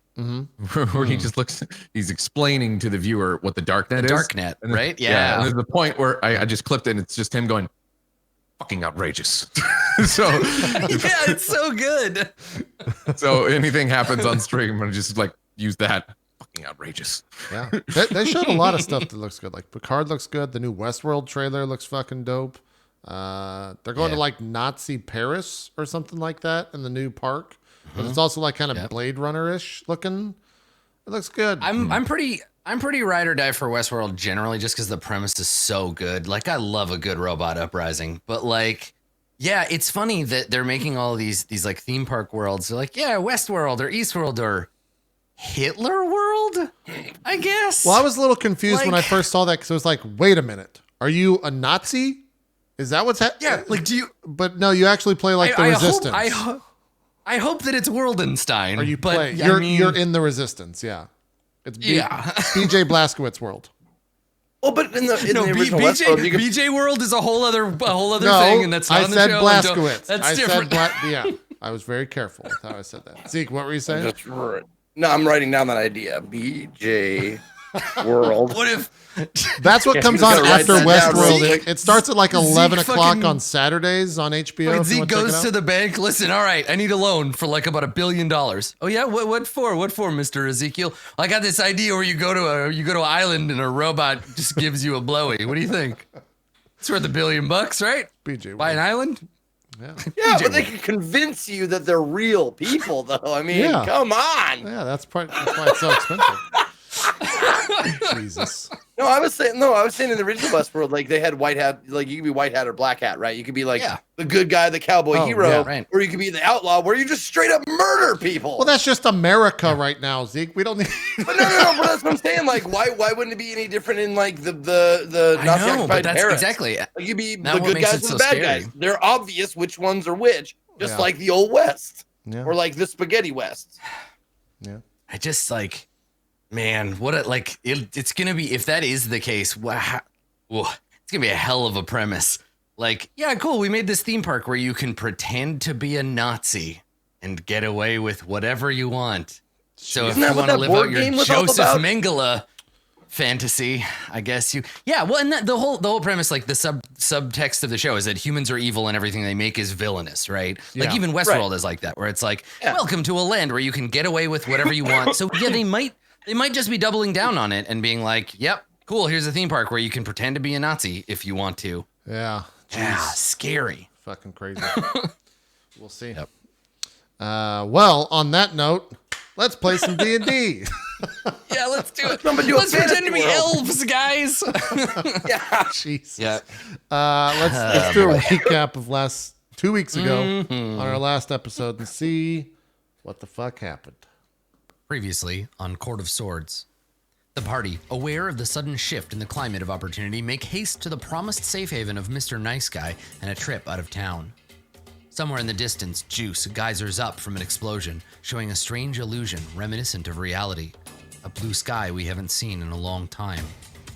where he just looks. He's explaining to the viewer what the darknet is. Darknet, And right? And Yeah. there's the point where I just clipped it, and it's just him going, "Fucking outrageous." So Yeah, it's so good. so anything happens on stream, and just like use that. Fucking outrageous. Yeah. They showed a lot of stuff that looks good. Like Picard looks good. The new Westworld trailer looks fucking dope. They're going to like Nazi Paris or something like that in the new park. But it's also like kind of Blade Runner-ish looking. It looks good. I'm pretty ride or die for Westworld generally, just because the premise is so good. Like I love a good robot uprising, but like, yeah, it's funny that they're making all of these like theme park worlds. They're like, yeah, Westworld or Eastworld or Hitler World, I guess. Well, I was a little confused when I Like- first saw that because it was like, wait a minute. Are you a Nazi? Is that what's happening? Yeah, like do you? But no, you actually play like the Resistance. I hope that it's Worldenstein. Or you but, play. I mean, You're in the Resistance, yeah. It's Yeah. BJ Blazkowicz world. Well, but in the original BJ, Westworld, you could BJ World is a whole other No, thing, and that's not I on the said show. Blazkowicz. That's I different. said yeah. I was very careful with how I said that. Zeke, what were you saying? just no, I'm writing down that idea. BJ World. What if? That's what comes you on gotta write after that down real Westworld. quick. It starts at like 11 Zeke o'clock fucking- on Saturdays on HBO. Fucking if you Zeke want to check it goes out. to the bank. Listen, all right, I need a loan for like about $1 billion. Oh yeah, what for? What for, Mr. Ezekiel? I got this idea where you go to an island and a robot just gives you a blowy. What do you think? It's worth $1 billion, right? BJ Buy an World. island? Yeah. Yeah, but they can convince you that they're real people, though. I mean, Yeah. come on. Yeah, that's why it's so expensive. Jesus. No, I was saying in the original Westworld, like they had white hat, like you could be white hat or black hat, right? You could be like Yeah. the good guy, the cowboy Oh, hero, yeah. Right. or you could be the outlaw, where you just straight up murder people. Well, that's just America right now, Zeke. We don't need. But no, but that's what I'm saying. Like, why wouldn't it be any different in like the I Nazi know, but occupied that's Paris? exactly. Like, you be Now the what good makes guys it and so the bad scary? guys. They're obvious which ones are which, just Yeah. like the old West Yeah. or like the spaghetti West. Yeah. I just like, man, it's gonna be, if that is the case, wow, it's gonna be a hell of a premise. Like, yeah, cool, we made this theme park where you can pretend to be a Nazi and get away with whatever you want. So if Isn't that you what want to that live board out your game was all Joseph about? Mengele fantasy, I guess yeah, well, and the whole premise, like the subtext of the show is that humans are evil and everything they make is villainous, right? Like Yeah. even Westworld is like that, where it's like, Yeah. welcome to a land where you can get away with whatever you want. So yeah, they might just be doubling down on it and being like, yep, cool, here's a theme park where you can pretend to be a Nazi if you want to. Yeah. Yeah, Jeez. scary. Fucking crazy. We'll see. Yep. Well, on that note, let's play some D&D. Yeah, let's do it. Somebody do a Let's pretend to be fantasy world. elves, guys. Yeah. Jesus. Yeah. Let's do a recap of 2 weeks ago Mm-hmm. on our last episode and see what the fuck happened. Previously on Court of Swords. The party, aware of the sudden shift in the climate of opportunity, make haste to the promised safe haven of Mr. Nice Guy and a trip out of town. Somewhere in the distance, juice geysers up from an explosion, showing a strange illusion reminiscent of reality. A blue sky we haven't seen in a long time.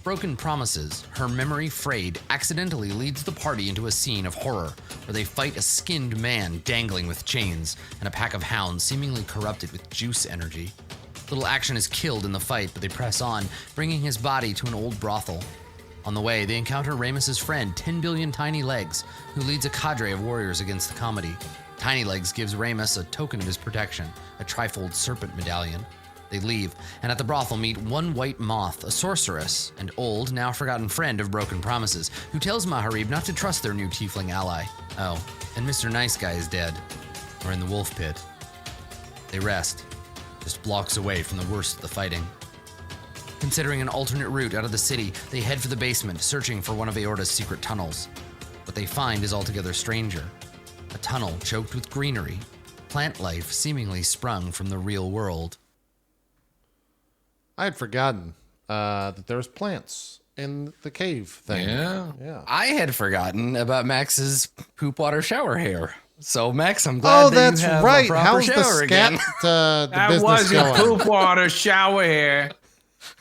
Broken promises, her memory frayed, accidentally leads the party into a scene of horror where they fight a skinned man dangling with chains and a pack of hounds seemingly corrupted with juice energy. Little action is killed in the fight, but they press on, bringing his body to an old brothel. On the way, they encounter Ramus's friend, 10 Billion Tiny Legs, who leads a cadre of warriors against the comedy. Tiny Legs gives Ramus a token of his protection, a trifold serpent medallion. They leave, and at the brothel meet one white moth, a sorceress, and old, now forgotten friend of Broken Promises, who tells Maharib not to trust their new tiefling ally. Oh, and Mr. Nice Guy is dead, or in the wolf pit. They rest, just blocks away from the worst of the fighting. Considering an alternate route out of the city, they head for the basement, searching for one of Aorta's secret tunnels. What they find is altogether stranger. A tunnel choked with greenery, plant life seemingly sprung from the real world. I had forgotten that there was plants in the cave thing. Yeah. I had forgotten about Max's poop water shower hair. So Max, I'm glad that that's you have right. a proper How's the shower again. scat the That business wasn't going? poop water shower hair.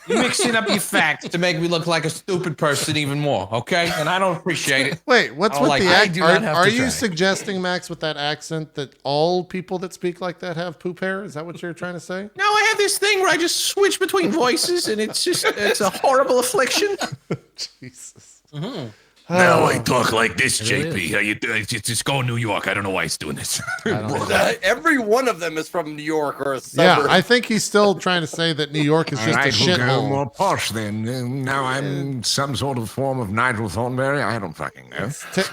You're mixing up your facts to make me look like a stupid person even more, okay? And I don't appreciate it. Wait, what's I with like the it. I do not have Are to you try. suggesting, Max, with that accent that all people that speak like that have poop hair? Is that what you're trying to say? No, I have this thing where I just switch between voices, and it's a horrible affliction. Jesus. Now I talk like this, It really JP. How you doing? Just go New York. I don't know why he's doing this. Every one of them is from New York or a Yeah, suburb. I think he's still trying to say that New York is just a shithole. more posh then. Now I'm some sort of form of Nigel Thornberry. I don't fucking know.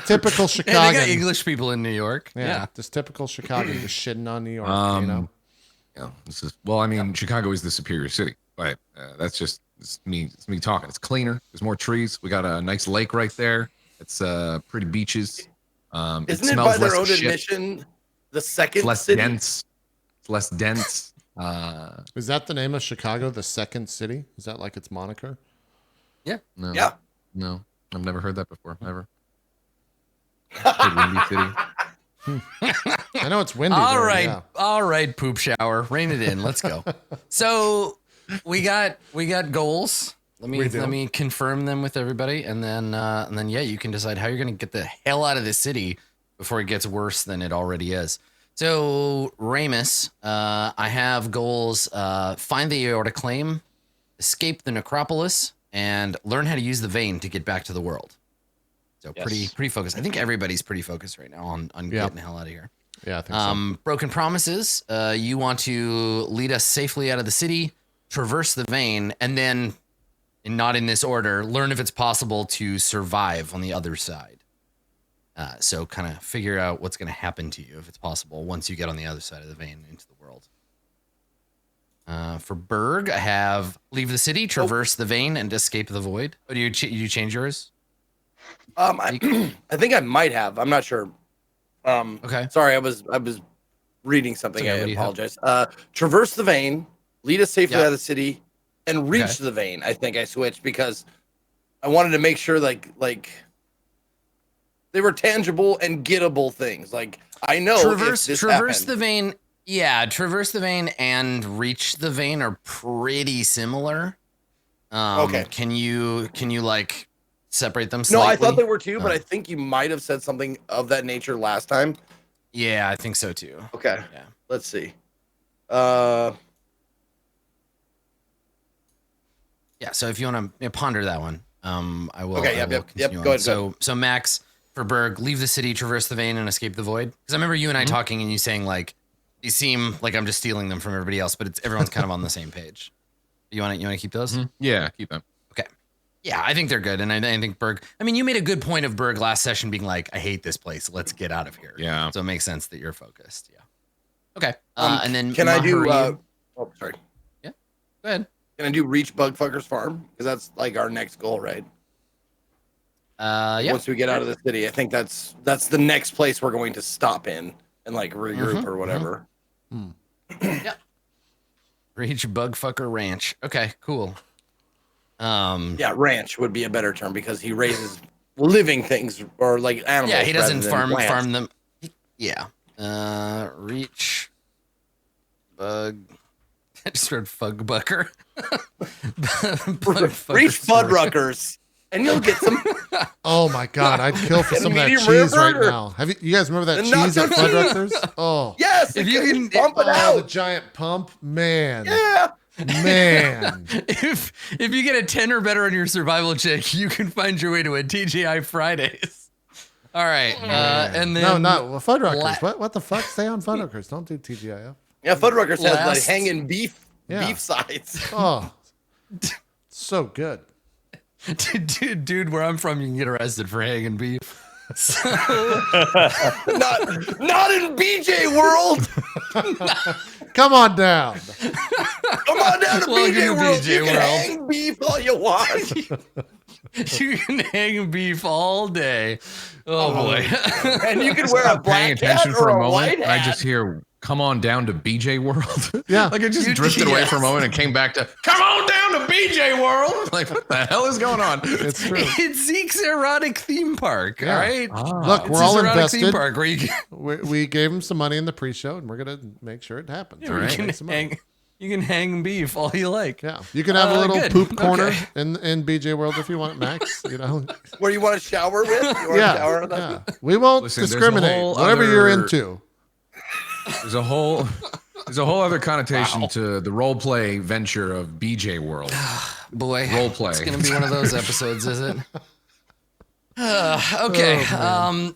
Typical Hey, they got Chicago. English people in New York. Yeah, just typical Chicago, just shitting on New York. Yeah, this is well. I mean, Chicago is the superior city, but that's just it's me talking. It's cleaner. There's more trees. We got a nice lake right there. It's pretty beaches. Isn't it smells by their less own of shit. admission the second It's less city? dense. It's less dense. Is that the name of Chicago, the second city? Is that like its moniker? Yeah. No, Yeah. no, I've never heard that before. Ever. Big windy city. I know it's windy. All there, right, yeah. all right, poop shower, rein it in. Let's go. So we got goals. Let me confirm them with everybody, and then yeah, you can decide how you're gonna get the hell out of this city before it gets worse than it already is. So Ramus, I have goals: find the aorta claim, escape the necropolis, and learn how to use the vein to get back to the world. So Yes. pretty focused. I think everybody's pretty focused right now on getting the hell out of here. Yeah, I think so. Broken Promises. You want to lead us safely out of the city, traverse the vein, and then, and not in this order, learn if it's possible to survive on the other side. So kind of figure out what's going to happen to you if it's possible once you get on the other side of the vein into the world. For Berg, I have leave the city, traverse the vein, and escape the void. Oh, do you change yours? I think I might have. I'm not sure. Okay. Sorry, I was reading something. It's okay, I what do you have? apologize. Traverse the vein, lead us safely Yeah. out of the city, and reach Okay. the vein. I think I switched because I wanted to make sure like they were tangible and gettable things. Like I know traverse if this happened, the vein. Yeah, traverse the vein and reach the vein are pretty similar. Okay. Can you like separate them No, slightly? I thought they were too, but Oh. I think you might have said something of that nature last time. Yeah, I think so too. Okay. Yeah. Let's see. Yeah, so if you want to ponder that one, I will. Okay, I yep, will yep, continue go on. ahead, So Max, for Berg, leave the city, traverse the vein, and escape the void. Because I remember you and I talking, and you saying like, you seem like I'm just stealing them from everybody else, but everyone's kind of on the same page. You want to keep those? Yeah, keep them. Okay. Yeah, I think they're good, and I think Berg. I mean, you made a good point of Berg last session being like, I hate this place. Let's get out of here. Yeah. So it makes sense that you're focused. Yeah. Okay. And then can I do? Mahari- Oh, sorry. Go ahead. Can I do reach Bugfucker's farm? Because that's like our next goal, right? Yeah. Once we get out of the city, I think that's the next place we're going to stop in and like regroup or whatever. Reach Bugfucker Ranch. Okay, cool. Yeah, ranch would be a better term because he raises living things or like animals. Yeah, he doesn't rather than plants. farm them. Yeah. Reach bug. I just read Fugbucker. Reach Fuddruckers, and you'll get some. Oh my God, I'd kill for some of that medium cheese rare right burger. now. Have you guys remember that And cheese at nacho Fuddruckers? Oh, Yes, If you can- pump it the out. giant pump, man, Yeah. man. If you get a 10 or better on your survival check, you can find your way to a TGI Fridays. All right, and then No, not well, Fuddruckers. La- What the fuck? Stay on Fuddruckers. Don't do TGIF. Yeah, Fuddruckers has like Last- hanging beef Yeah. sides. Oh, so good. dude, where I'm from, you can get arrested for hanging beef. So, not in BJ world. Come on down. Come on down to Welcome BJ to world. BJ You can World. hang beef all you want. you can hang beef all day. Oh boy. And you can wear a Stop paying black hat attention or for a a moment. white And I hat. just hear, "Come on down to BJ World." Yeah. Like it just You- drifted away yes. for a moment and came back to, "Come on down to BJ World." Like, what the hell is going on? It's true. It's Zeke's erotic theme park. Yeah. All right. Look, It's we're all his erotic theme invested. park where you can, We gave him some money in the pre-show, and we're gonna make sure it happens. you We're gonna can make some money. hang. You can hang beef all you like. Yeah, you can have a little good. poop corner Okay. in BJ World if you want, Max. You know, Where you want to shower with? You want to shower yeah, with us? yeah. We won't Listen, there's a discriminate. whole Whatever you're other- into. There's a whole other connotation to the role play venture of BJ World. Boy, Role play. It's gonna be one of those episodes, is it? Okay.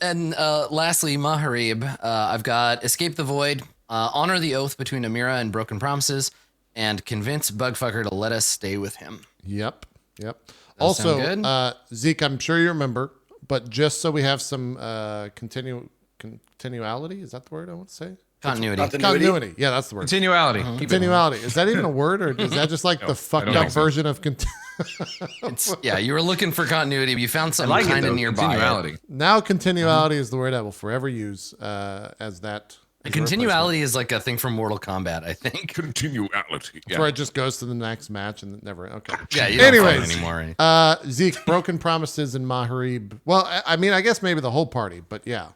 And lastly, Maharib. I've got Escape the Void, Honor the Oath between Amira and Broken Promises, and Convince Bugfucker to let us stay with him. Yep. sound Also, good? Zeke, I'm sure you remember, but just so we have some continuality, is that the word I want to say? Continuity. Continuity. Yeah, that's the word. Continuality. Keep it. Continuality. Is that even a word, or is that just like the fucked don't up think so. version of Yeah, you were looking for continuity, but you found I something like it kind of though. nearby. Continuality. Now continuality is the word I will forever use as that. as a Continuality is like a thing from Mortal Kombat, I think. Continuality. replacement. Where it just goes to the next match and never. Okay. Yeah, you don't fight Anyways, anymore. Zeke, Broken Promises and Maharib. Well, I mean, I guess maybe the whole party, but yeah,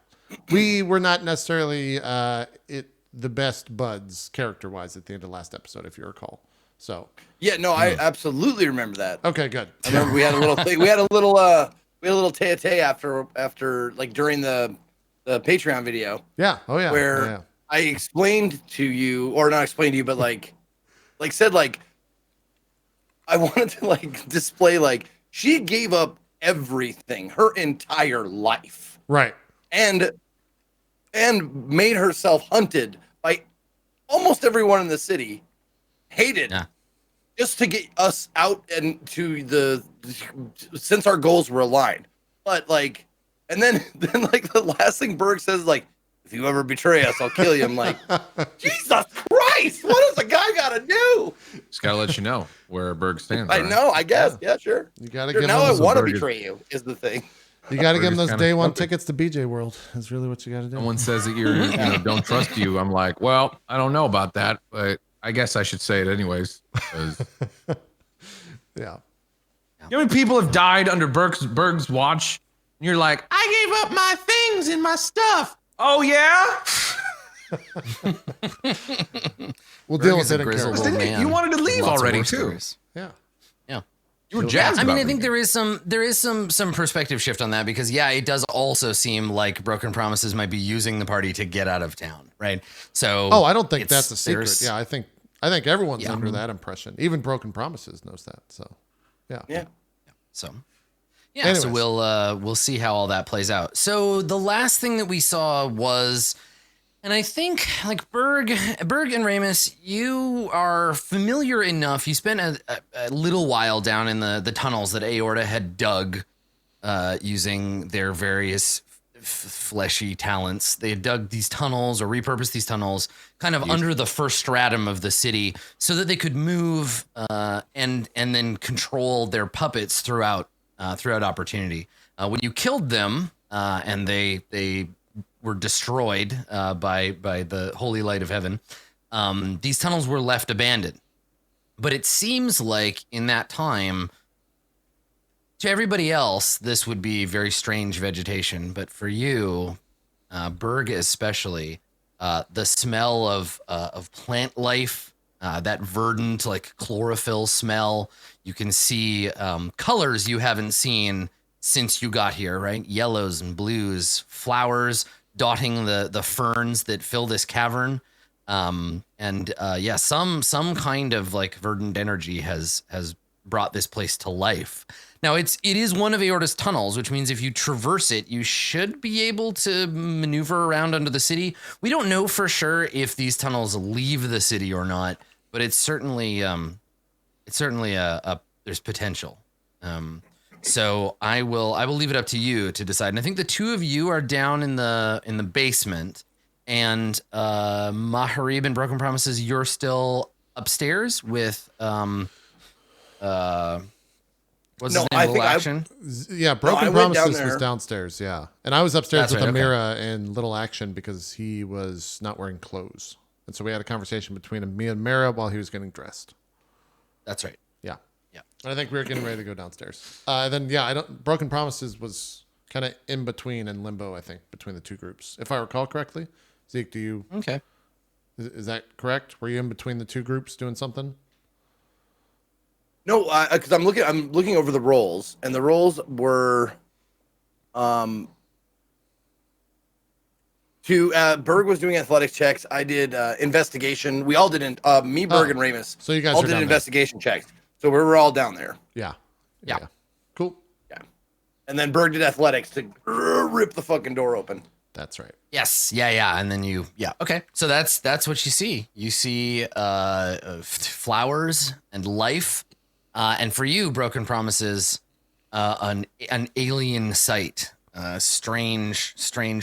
we were not necessarily the best buds character-wise at the end of last episode, if you recall. So Yeah, no, I absolutely remember that. okay, good. I remember we had a little thing. We had a little tete after like during the Patreon video Yeah. Oh yeah. where yeah. I explained to you, or not explained to you, but like said like I wanted to like display like she gave up everything, her entire life, Right. and made herself hunted by almost everyone in the city, hated, Yeah. just to get us out and to since our goals were aligned. But like, and then like the last thing Berg says is like, if you ever betray us, I'll kill you. I'm like, Jesus Christ, what does a guy gotta do? Just gotta let you know where Berg stands. I right? know, I guess, yeah, sure. You gotta Sure, give now I them. want to Berg is- betray you is the thing. You gotta give them Berg's those kinda day one something. tickets to BJ World. That's really what you gotta do. Someone says that you know, don't trust you. I'm like, well, I don't know about that, but I guess I should say it anyways. 'cause Yeah. You know how many people have died under Berg's watch? And you're like, I gave up my things and my stuff. Oh yeah? We'll Berg deal is with a it in grizzled character. old Didn't you- man. you wanted to with leave lots of already, war too. stories. Yeah. Yeah. you were jazzed I mean, about I think it. there is some perspective shift on that because yeah, it does also seem like Broken Promises might be using the party to get out of town, right? So Oh, I don't think it's- that's a secret. there's- Yeah, I think everyone's Yeah. under that impression. Even Broken Promises knows that. So, yeah. Yeah. So yeah, so Anyways. we'll see how all that plays out. So the last thing that we saw was, and I think like Berg and Ramus, you are familiar enough. You spent a little while down in the tunnels that Aorta had dug using their various fleshy talents. They had dug these tunnels or repurposed these tunnels kind of under the first stratum of the city so that they could move and then control their puppets throughout opportunity. When you killed them and they were destroyed by the holy light of heaven, these tunnels were left abandoned. But it seems like in that time, To everybody else, this would be very strange vegetation, but for you, Berg especially, the smell of plant life, that verdant like chlorophyll smell. You can see colors you haven't seen since you got here, right? Yellows and blues, flowers dotting the ferns that fill this cavern. Some kind of like verdant energy has brought this place to life. Now it is one of Aorta's tunnels, which means if you traverse it, you should be able to maneuver around under the city. We don't know for sure if these tunnels leave the city or not, but it's certainly there's potential. So I will leave it up to you to decide. And I think the two of you are down in the basement, and Maharib and Broken Promises, you're still upstairs with what's his name? Little Action? Broken went down Promises there. was downstairs, yeah. And I was upstairs That's with right, Amira and Little Action because he was not wearing clothes. And so we had a conversation between me and Mira while he was getting dressed. That's right. Yeah. Yeah. And I think we were getting ready to go downstairs. Broken Promises was kind of in between in limbo, I think, between the two groups. If I recall correctly. Zeke, Okay. Is that correct? Were you in between the two groups doing something? No, because I'm looking over the rolls, and the rolls were, Berg was doing athletics checks. I did investigation. We all did me, Berg, and Ramus. So you guys all are did down there. investigation checks. So we were all down there. Yeah. Yeah. Cool. Yeah, and then Berg did athletics to rip the fucking door open. That's right. Yes. Yeah. And then okay. So that's what you see. You see flowers and life. And for you, Broken Promises, an alien sight, strange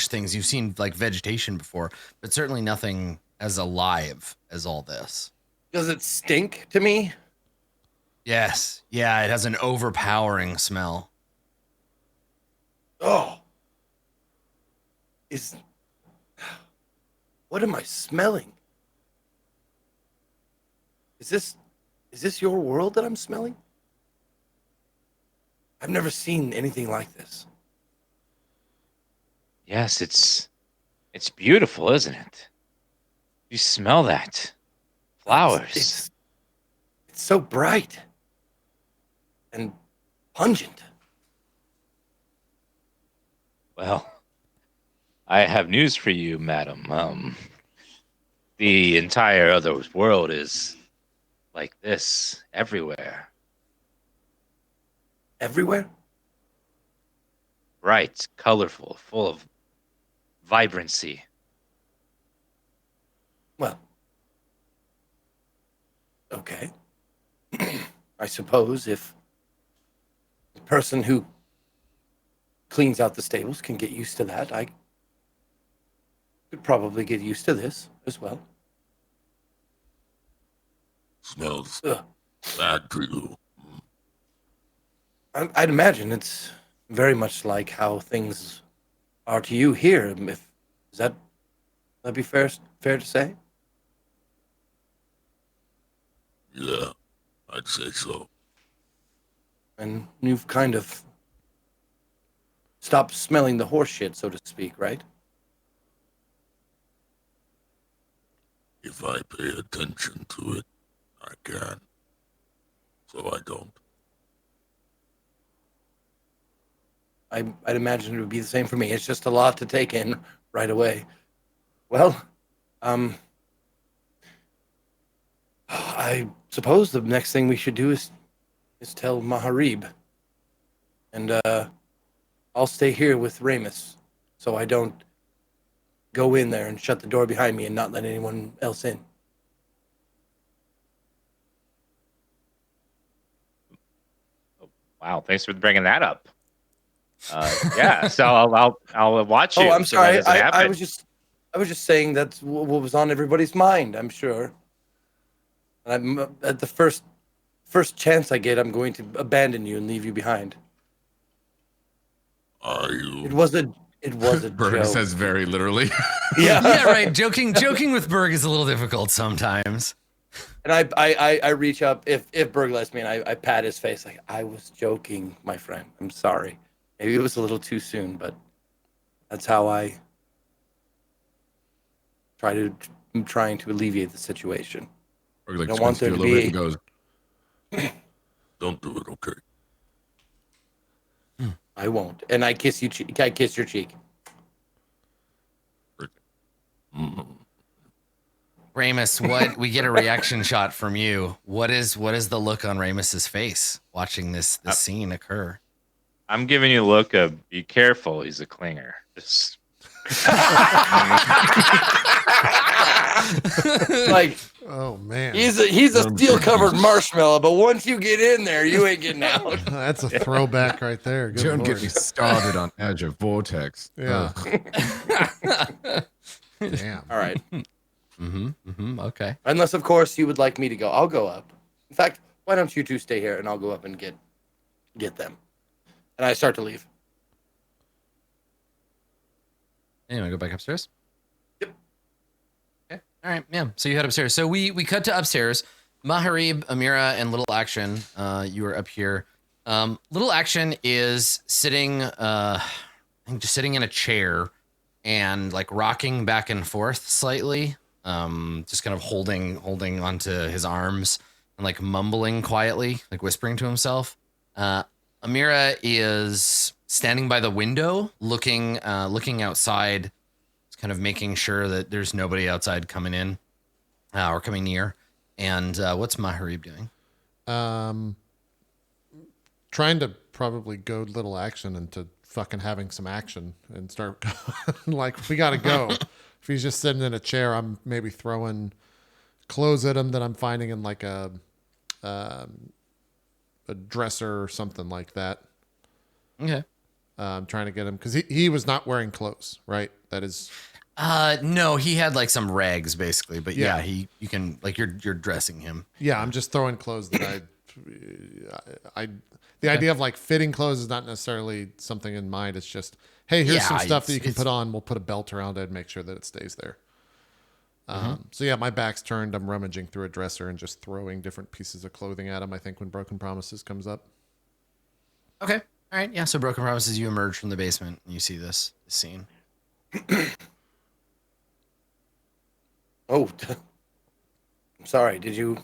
things. You've seen like vegetation before, but certainly nothing as alive as all this. Does it stink to me? Yes. Yeah, it has an overpowering smell. Oh. What am I smelling? Is this your world that I'm smelling? I've never seen anything like this. Yes, it's beautiful, isn't it? You smell that. Flowers. It's so bright and pungent. Well, I have news for you, madam. The entire other world is like this everywhere. Everywhere? Bright, colorful, full of vibrancy. Well, okay. I suppose if the person who cleans out the stables can get used to that, I could probably get used to this as well. Smells Ugh. bad to you. I'd imagine it's very much like how things are to you here. Is that be fair to say? Yeah, I'd say so. And you've kind of stopped smelling the horse shit, so to speak, right? If I pay attention to it, I can. So I don't. I'd imagine it would be the same for me. It's just a lot to take in right away. Well, I suppose the next thing we should do is tell Maharib. And I'll stay here with Ramus so I don't go in there and shut the door behind me and not let anyone else in. Wow, thanks for bringing that up. Yeah, so I'll watch you. Oh, I'm so that sorry. doesn't I happen. was just saying that's what was on everybody's mind. I'm sure. And I'm at the first chance I get, I'm going to abandon you and leave you behind. Are you? It was a Berg joke. says very literally. Yeah. Yeah, right. Joking with Berg is a little difficult sometimes. And I reach up if Berg lets me, and I pat his face like, I was joking, my friend. I'm sorry. Maybe it was a little too soon, but that's how I'm trying to alleviate the situation. Or like don't want squints there you a to little bit be. and goes, Don't do it, okay? I won't. And I kiss you. I kiss your cheek. Ramus, what we get a reaction shot from you. What is the look on Ramus's face watching this scene occur? I'm giving you a look of be careful. He's a clinger. Just Like, Oh man, he's a steel covered marshmallow, but once you get in there, you ain't getting out. that's a throwback right there. Good don't Lord. get me started on Azure Vortex. Yeah. Ugh. Damn. All right. Okay. Unless, of course, you would like me to go. I'll go up. In fact, why don't you two stay here and I'll go up and get them. And I start to leave. Anyway, go back upstairs. Yep. Okay. All right. Yeah. So you head upstairs. So we cut to upstairs. Maharib, Amira, and Little Action. You are up here. Little Action is sitting, just sitting in a chair and like rocking back and forth slightly. Just kind of holding onto his arms and like mumbling quietly, like whispering to himself. Amira is standing by the window, looking outside, kind of making sure that there's nobody outside coming in or coming near. And what's Maharib doing? Trying to probably goad Little Action into fucking having some action and start like, we gotta go. If he's just sitting in a chair, I'm maybe throwing clothes at him that I'm finding in like a dresser or something like that. Okay. I'm trying to get him because he was not wearing clothes, right? That is. No, he had like some rags basically, but Yeah. you can like you're dressing him. Yeah, I'm just throwing clothes that the idea of like fitting clothes is not necessarily something in mind. It's just, hey, here's some stuff that you can put on. We'll put a belt around it and make sure that it stays there. So yeah, my back's turned. I'm rummaging through a dresser and just throwing different pieces of clothing at him. I think when Broken Promises comes up. Okay. All right. Yeah. So Broken Promises, you emerge from the basement and you see this scene. Oh, I'm sorry. Did you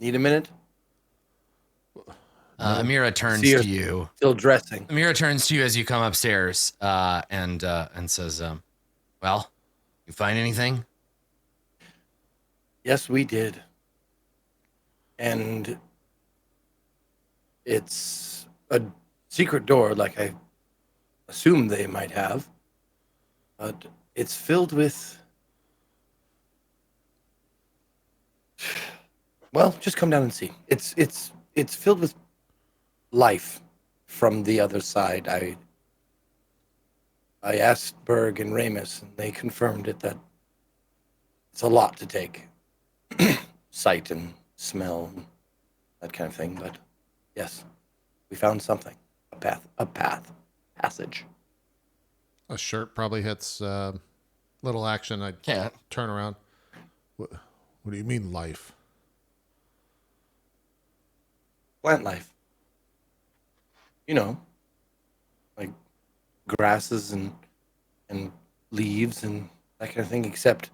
need a minute? Amira turns See her to you. Still dressing. Amira turns to you as you come upstairs and says, well, you find anything? Yes, we did. And it's a secret door like I assumed they might have. But it's filled with... Well, just come down and see. It's filled with life from the other side. I asked Berg and Ramus, and they confirmed it that it's a lot to take. Sight and smell, and that kind of thing. But yes, we found something. A passage. A shirt probably hits Little Action. I Can't. turn around. What do you mean life? Plant life. You know, like grasses and leaves and that kind of thing, except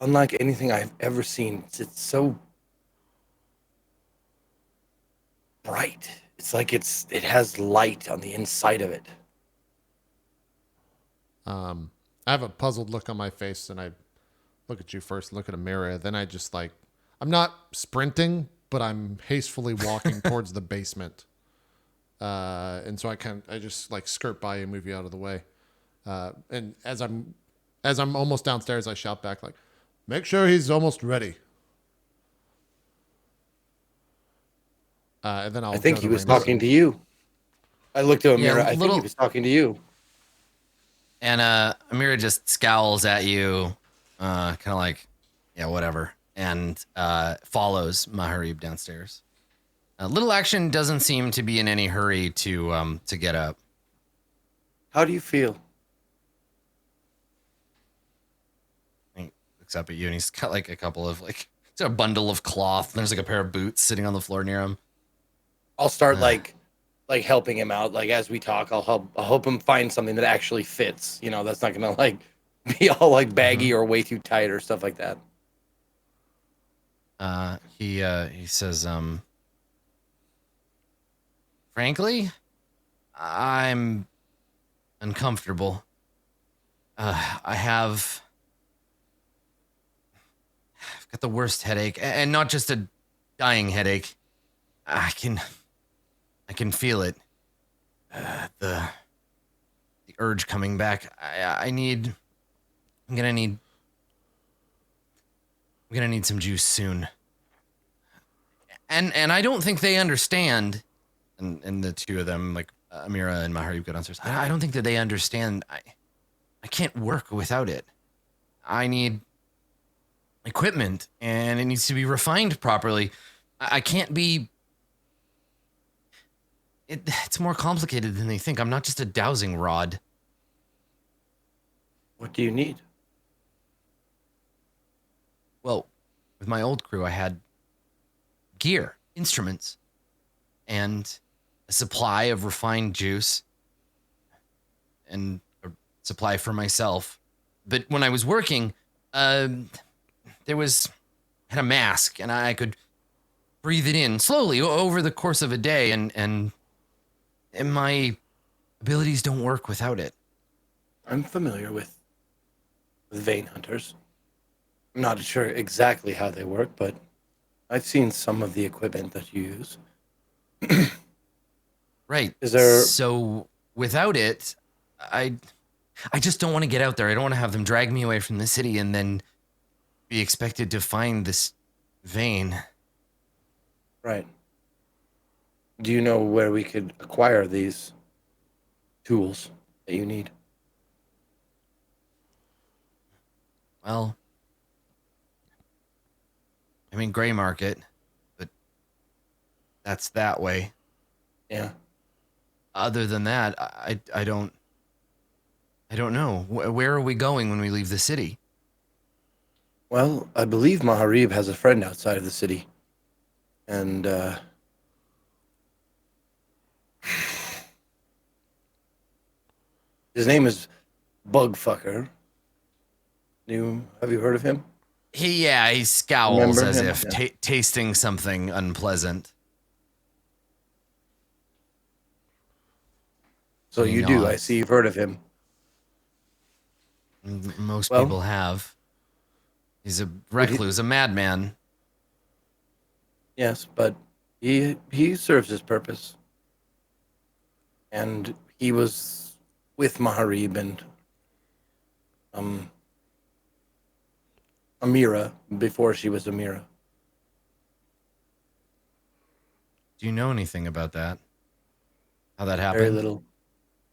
unlike anything I've ever seen, it's so bright. It's like it has light on the inside of it. I have a puzzled look on my face, and I look at you first, look at a mirror, then I just like, I'm not sprinting, but I'm hastily walking towards the basement. And so I just like skirt by you, move you out of the way. And as I'm almost downstairs, I shout back like, make sure he's almost ready. And then I think he was talking to you. I looked at Amira. I think he was talking to you. And Amira just scowls at you, kind of like, yeah, whatever, and follows Maharib downstairs. Little Action doesn't seem to be in any hurry to get up. How do you feel? He looks up at you and he's got like a couple of like It's a bundle of cloth. There's like a pair of boots sitting on the floor near him. I'll start like helping him out. Like as we talk, I'll help him find something that actually fits. You know, that's not gonna like be all like baggy or way too tight or stuff like that. He says, frankly, I'm uncomfortable. I've got the worst headache, and not just a dying headache. I can feel it. The urge coming back. I'm gonna need some juice soon. And I don't think they understand. And the two of them, like Amira and Maharib, go downstairs. I don't think that they understand. I can't work without it. I need equipment, and it needs to be refined properly. I can't be. It's more complicated than they think. I'm not just a dowsing rod. What do you need? Well, with my old crew, I had gear, instruments, and a supply of refined juice, and a supply for myself. But when I was working, I had a mask, and I could breathe it in slowly over the course of a day, and my abilities don't work without it. I'm familiar with vein hunters. I'm not sure exactly how they work, but I've seen some of the equipment that you use. Right. Is there... So without it, I just don't want to get out there. I don't want to have them drag me away from the city and then be expected to find this vein. Right. Do you know where we could acquire these tools that you need? Well, I mean, gray market, but that's that way. Yeah. Other than that, I don't know. Where are we going when we leave the city? Well, I believe Maharib has a friend outside of the city. And, his name is Bugfucker. Have you heard of him? He scowls Remember as him? if Yeah. tasting something unpleasant. So He you do. I nods. see you've heard of him. Most Well- people have. He's a recluse, a madman. Yes, but he serves his purpose. And he was with Maharib and Amira before she was Amira. Do you know anything about that? How that happened? Very little.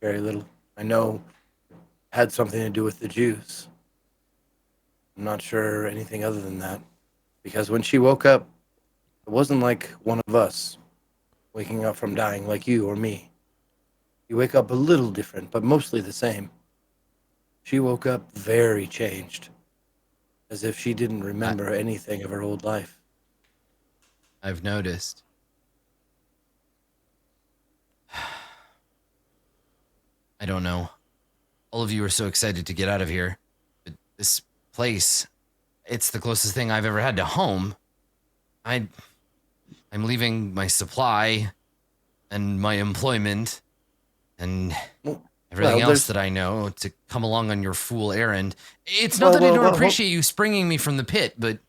Very little. I know it had something to do with the Jews. I'm not sure anything other than that. Because when she woke up, it wasn't like one of us waking up from dying like you or me. You wake up a little different, but mostly the same. She woke up very changed, as if she didn't remember anything of her old life. I've noticed. I don't know. All of you are so excited to get out of here. But this place, it's the closest thing I've ever had to home. I'm leaving my supply and my employment and everything else that I know to come along on your fool errand. It's not that I don't appreciate you springing me from the pit, but...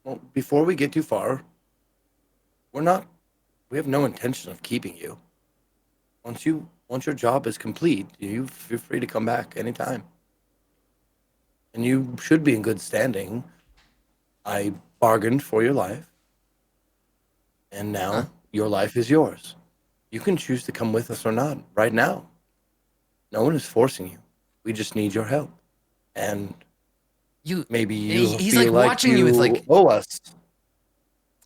Well, before we get too far, we have no intention of keeping you. Once your job is complete, you're free to come back anytime. And you should be in good standing. I bargained for your life. And now your life is yours. You can choose to come with us or not right now. No one is forcing you. We just need your help. And maybe he's feel like watching you with like owe us.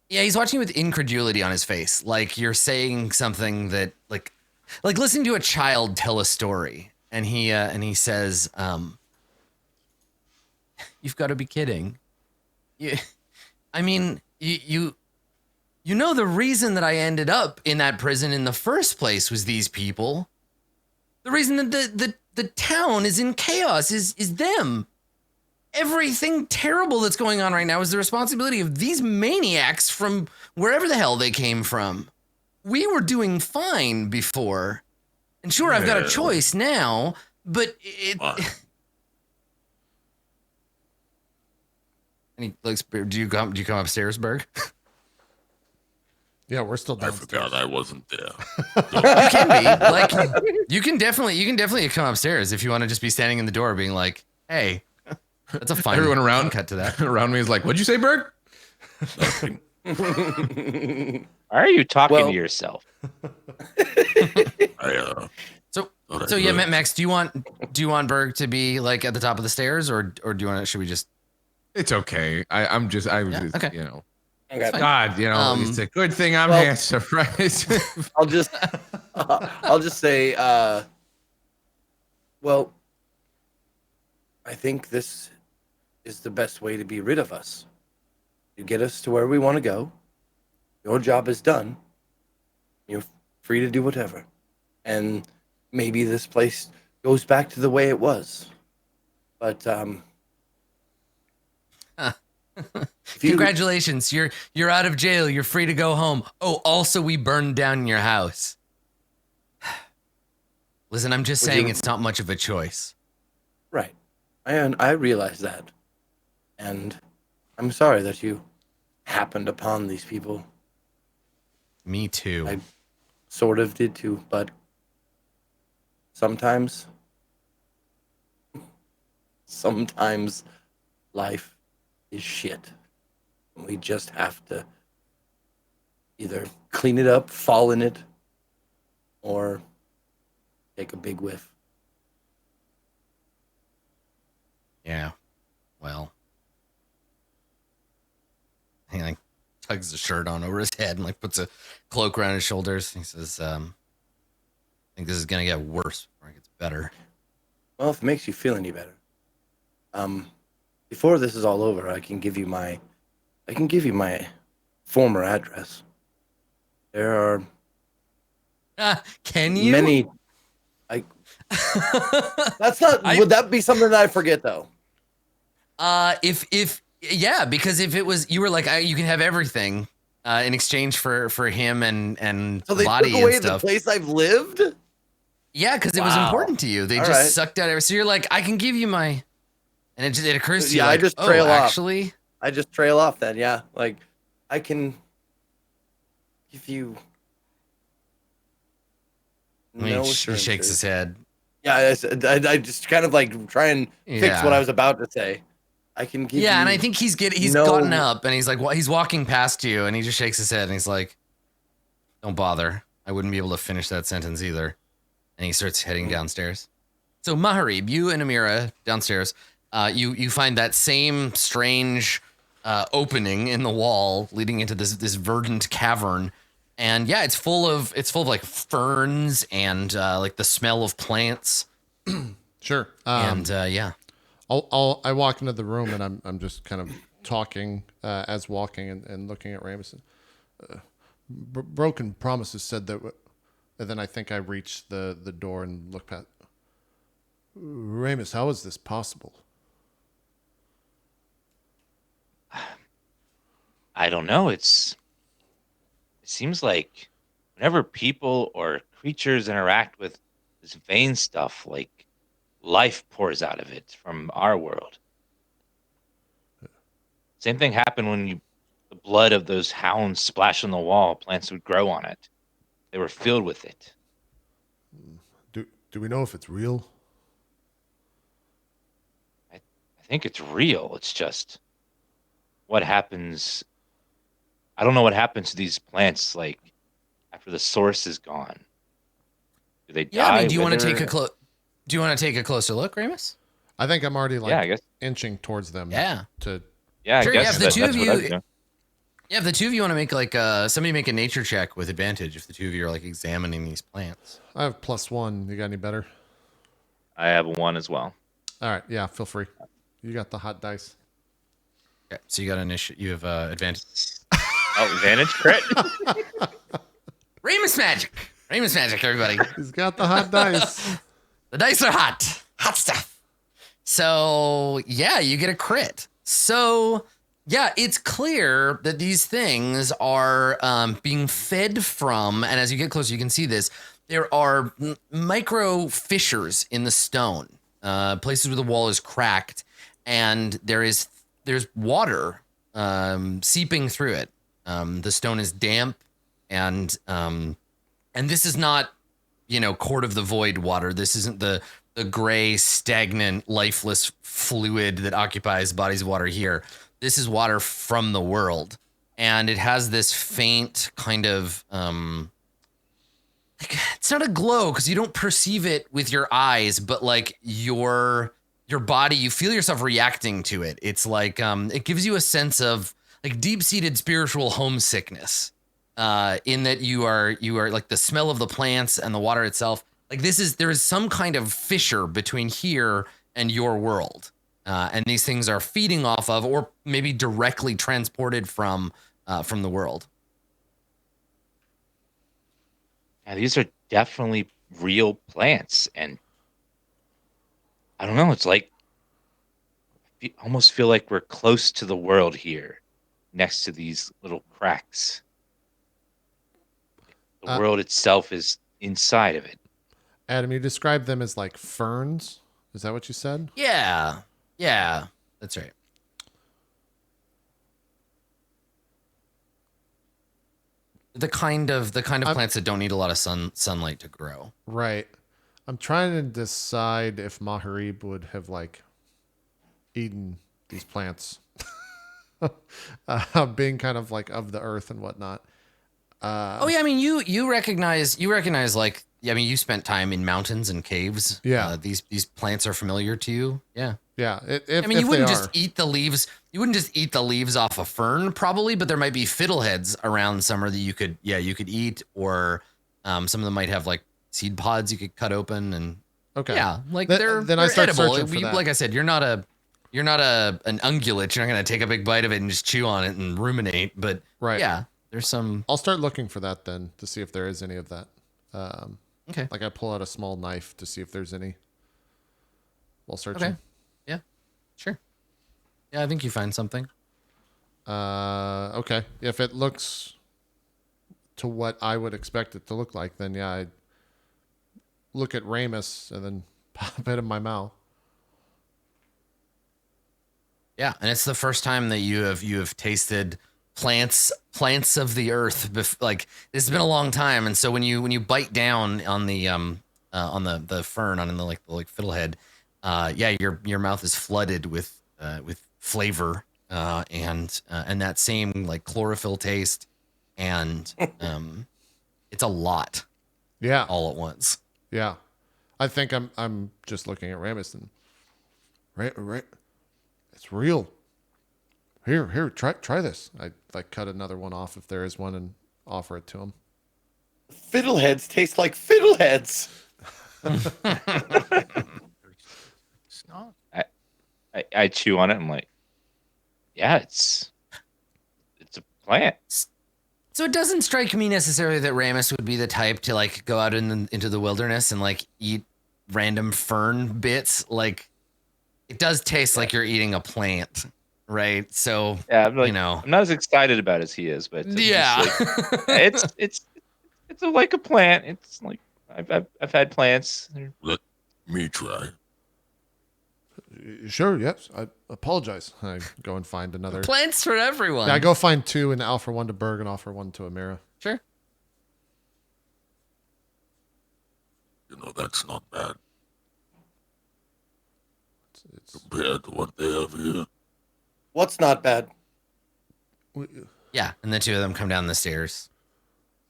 Yeah, he's watching you with incredulity on his face. Like you're saying something that like listening to a child tell a story. And he says, You've got to be kidding. I mean, you know the reason that I ended up in that prison in the first place was these people. The reason that the town is in chaos is them. Everything terrible that's going on right now is the responsibility of these maniacs from wherever the hell they came from. We were doing fine before. And sure, I've got a choice now, but And he looks. Do you come upstairs, Berg? Yeah, we're still I downstairs. forgot I wasn't there. You can be like, you can definitely come upstairs if you want to just be standing in the door, being like, "Hey, that's a fine." Everyone around cut to that. around me is like, "What'd you say, Berg?" Why are you talking to yourself? So yeah, Max, do you want Berg to be like at the top of the stairs, or do you want to? Should we just? It's okay. I'm just, okay. You know. Okay. God, you know, it's a good thing I'm handsome, right? I'll just say, well, I think this is the best way to be rid of us. You get us to where we want to go. Your job is done. You're free to do whatever. And maybe this place goes back to the way it was. But, Congratulations, you're out of jail. You're free to go home. Oh, also we burned down your house. Listen, I'm just saying it's not much of a choice. Right. I realize that. And I'm sorry that you happened upon these people. Me too. I sort of did too, but sometimes life is shit. We just have to either clean it up, fall in it, or take a big whiff. Yeah. Well. He like tugs the shirt on over his head and like puts a cloak around his shoulders. He says, I think this is gonna get worse before it gets better. Well, if it makes you feel any better. Before this is all over, I can give you my former address. There are can you? many. That's not. Would that be something that I forget though? Yeah, because if it was, you were like, you can have everything in exchange for him and So they Lottie took away and stuff. the place I've lived. Yeah, because it was important to you. They All just right. sucked out everything. So you're like, I can give you my, and it occurs to you, Yeah, like, I just trail off. Actually, I just trail off then. Yeah, like I can give you. No he shakes assurances. his head. Yeah, I just kind of like try and fix what I was about to say. I can give you. Yeah, and I think he's gotten up and he's like, he's walking past you and he just shakes his head and he's like, don't bother. I wouldn't be able to finish that sentence either. And he starts heading downstairs. So Maharib, you and Amira downstairs, you find that same strange opening in the wall leading into this verdant cavern. And yeah, it's full of like ferns and like the smell of plants. Sure. And yeah. I walk into the room and I'm just kind of talking as walking and looking at Ramus. Broken promises said that, and then I think I reach the door and look past. Ramus, how is this possible? I don't know. It seems like whenever people or creatures interact with this vein stuff, like life pours out of it from our world. Same thing happened when the blood of those hounds splashed on the wall. Plants would grow on it. They were filled with it. Do we know if it's real? I think it's real. It's just what happens. I don't know what happens to these plants like after the source is gone. Do they die? Yeah, I mean, do you want to wither? take a closer look, Ramus? I think I'm already like I guess. inching towards them. Yeah. Yeah, Sure, I guess if the two of that's what I you, do. if the two of you want to make like somebody make a nature check with advantage, if the two of you are like examining these plants. I have +1. You got any better? I have one as well. All right. Yeah, feel free. You got the hot dice. Okay, so you got you have advantage. Oh, advantage crit. Ramus magic. Ramus magic, everybody. He's got the hot dice. The dice are hot. Hot stuff. So, yeah, you get a crit. So, yeah, it's clear that these things are being fed from, and as you get closer, you can see this. There are micro fissures in the stone, places where the wall is cracked, and there's water seeping through it. The stone is damp, and this is not, Court of the Void water. This isn't the gray, stagnant, lifeless fluid that occupies bodies of water here. This is water from the world, and it has this faint kind of it's not a glow because you don't perceive it with your eyes, but like your body, you feel yourself reacting to it. It's like it gives you a sense of like deep-seated spiritual homesickness, in that you are like the smell of the plants and the water itself. Like there is some kind of fissure between here and your world, and these things are feeding off of, or maybe directly transported from the world. Yeah, these are definitely real plants, and I don't know. It's like almost feel like we're close to the world here, next to these little cracks. The world itself is inside of it. Adam, you described them as like ferns. Is that what you said? Yeah, that's right. The kind of plants that don't need a lot of sunlight to grow. Right. I'm trying to decide if Maharib would have like eaten these plants, being kind of like of the earth and whatnot. Oh yeah, I mean you recognize like, I mean, you spent time in mountains and caves. Yeah. These plants are familiar to you. Yeah. Yeah. I mean, you wouldn't just eat the leaves. You wouldn't just eat the leaves off a fern, probably, but there might be fiddleheads around somewhere that you could eat, or some of them might have like seed pods you could cut open, and yeah, like they're I start edible. searching for that. Like I said, you're not an ungulate. You're not gonna take a big bite of it and just chew on it and ruminate. But right. Yeah, there's some. I'll start looking for that then to see if there is any of that. Okay. Like I pull out a small knife to see if there's any while searching. Okay. Yeah. Sure. Yeah, I think you find something. Okay. If it looks to what I would expect it to look like, then yeah, I look at Ramus and then pop it in my mouth. Yeah, and it's the first time that you have tasted plants of the earth. Like, this has been a long time, and so when you bite down on the fern, on the fiddlehead, yeah, your mouth is flooded with flavor, and that same like chlorophyll taste, and it's a lot. Yeah. All at once. Yeah. I think I'm just looking at Ramus and right. It's real. Here, try this. I like cut another one off if there is one and offer it to him. Fiddleheads taste like fiddleheads. I chew on it. I'm like, yeah, it's a plant. So it doesn't strike me necessarily that Ramus would be the type to like go out into the wilderness and like eat random fern bits. Like, it does taste like you're eating a plant, right? So Yeah, I'm like, I'm not as excited about it as he is, but yeah, it's like a plant. It's like I've had plants. Let me try. Sure, yes. I apologize. I go and find another. Plants for everyone. Yeah, I go find two and offer one to Berg and offer one to Amira. Sure. You know, that's not bad. Compared to what they have here. What's not bad? Yeah, and the two of them come down the stairs.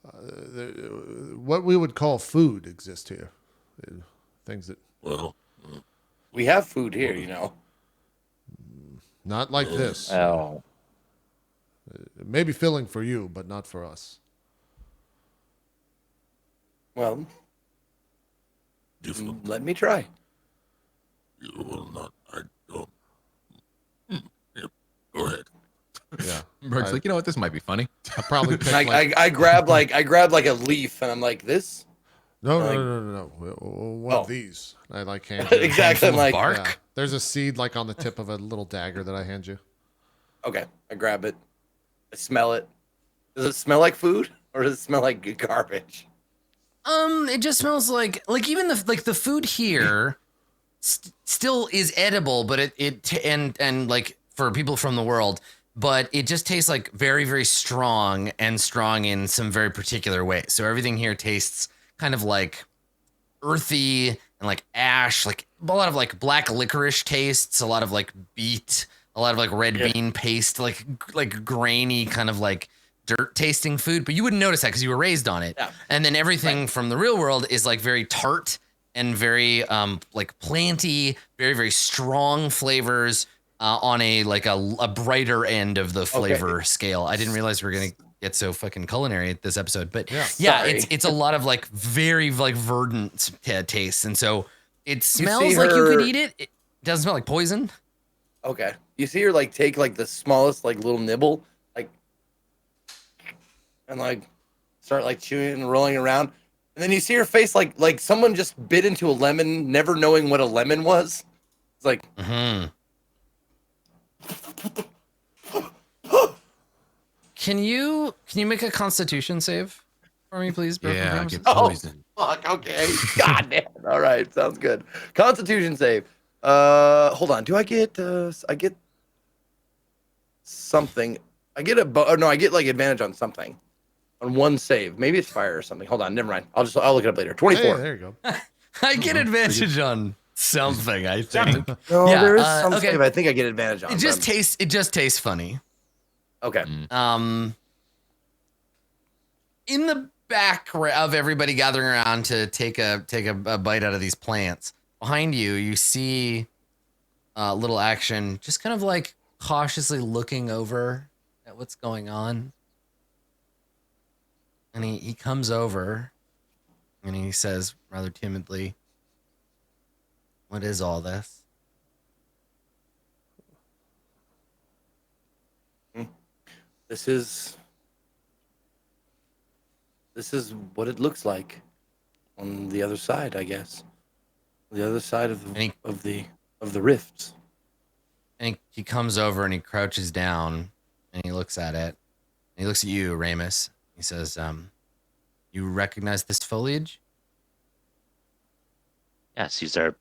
What we would call food exists here. Things that. Well, we have food here, you know. Not like this. Oh. It may be filling for you, but not for us. Well, let me try. You will not. I don't Go ahead. Yeah. Berg's like, you know what? This might be funny. I probably pick And like, I grab like a leaf and I'm like this. no, like- no. One Oh. of these. I like hand you. Exactly. I'm Handful of like, bark. Yeah. There's a seed like on the tip of a little dagger that I hand you. okay, I grab it. I smell it. Does it smell like food or does it smell like garbage? It just smells like even the food here still is edible, but and like for people from the world, but it just tastes like very, very strong and strong in some very particular ways. So everything here tastes kind of like earthy and like ash, like a lot of like black licorice tastes, a lot of like beet, a lot of like red bean paste, like grainy kind of like dirt tasting food, but you wouldn't notice that because you were raised on it. Yeah. And then everything from the real world is like very tart and very like planty, very, very strong flavors on a like a brighter end of the flavor scale. I didn't realize we were gonna get so fucking culinary at this episode, but yeah, Sorry. it's a lot of like very like verdant tastes, and so it smells see like you could her- eat it. It doesn't smell like poison. Okay. You see her like take like the smallest like little nibble, like, and like start like chewing and rolling around, and then you see her face like someone just bit into a lemon, never knowing what a lemon was. It's like, Mm-hmm. Can you make a Constitution save for me, please? Broken Yeah, Promises? get Oh. poisoned. fuck. Okay. God damn. All right. Sounds good. Constitution save. Hold on. Do I get? I get something. I get no. I get like advantage on something. On one save. Maybe it's fire or something. Hold on. Never mind. I'll look it up later. 24. Hey, there you go. I get advantage on something. I think No, Yeah, there is some okay. save I think I get advantage on. it just tastes funny. okay. In the back of everybody gathering around to take a bite out of these plants, behind you, you see little action, just kind of like cautiously looking over at what's going on. And he comes over and he says rather timidly, "What is all this?" This is what it looks like on the other side, I guess. The other side of Any- the rifts. And he comes over and he crouches down and he looks at it. And he looks at you, Ramus. He says, "You recognize this foliage?" Yes, these are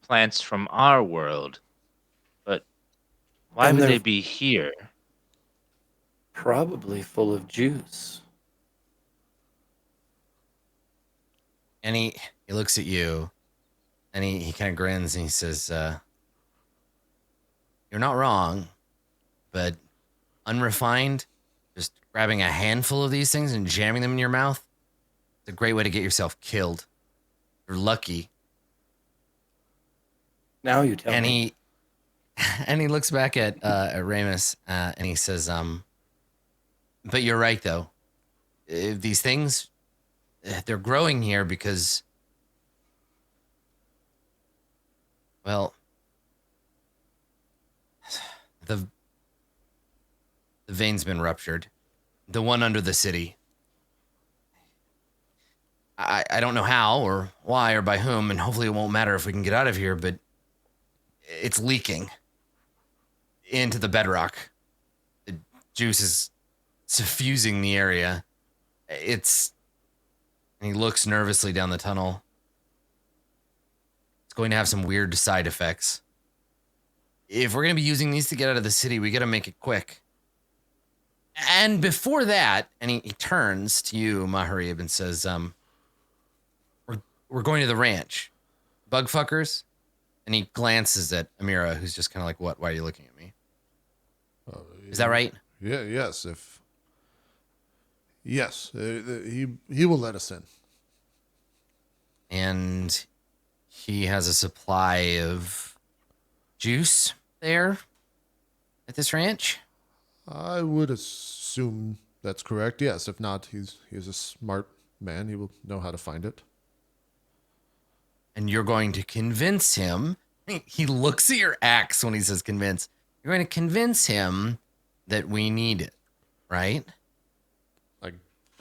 plants from our world. But why And would they're- they be here? Probably full of juice. And he looks at you and he kind of grins and he says, "You're not wrong, but unrefined, just grabbing a handful of these things and jamming them in your mouth, it's a great way to get yourself killed. You're lucky." Now you tell And me. he looks back at Ramus and he says, "But you're right though. These things, they're growing here because, well, the vein's been ruptured, the one under the city. I don't know how or why or by whom, and hopefully it won't matter if we can get out of here, but it's leaking into the bedrock. The juice is suffusing the area. And he looks nervously down the tunnel. It's going to have some weird side effects. If we're going to be using these to get out of the city, we got to make it quick. And before that, and he turns to you, Maharib, and says, we're going to the ranch. Bug fuckers. And he glances at Amira, who's just kind of like, "What? Why are you looking at me?" Is that right? Yeah. Yes. Yes. He will let us in. And he has a supply of juice there at this ranch. I would assume that's correct. Yes. If not, he's a smart man. He will know how to find it. And you're going to convince him. He looks at your axe when he says convince. You're going to convince him that we need it, right? I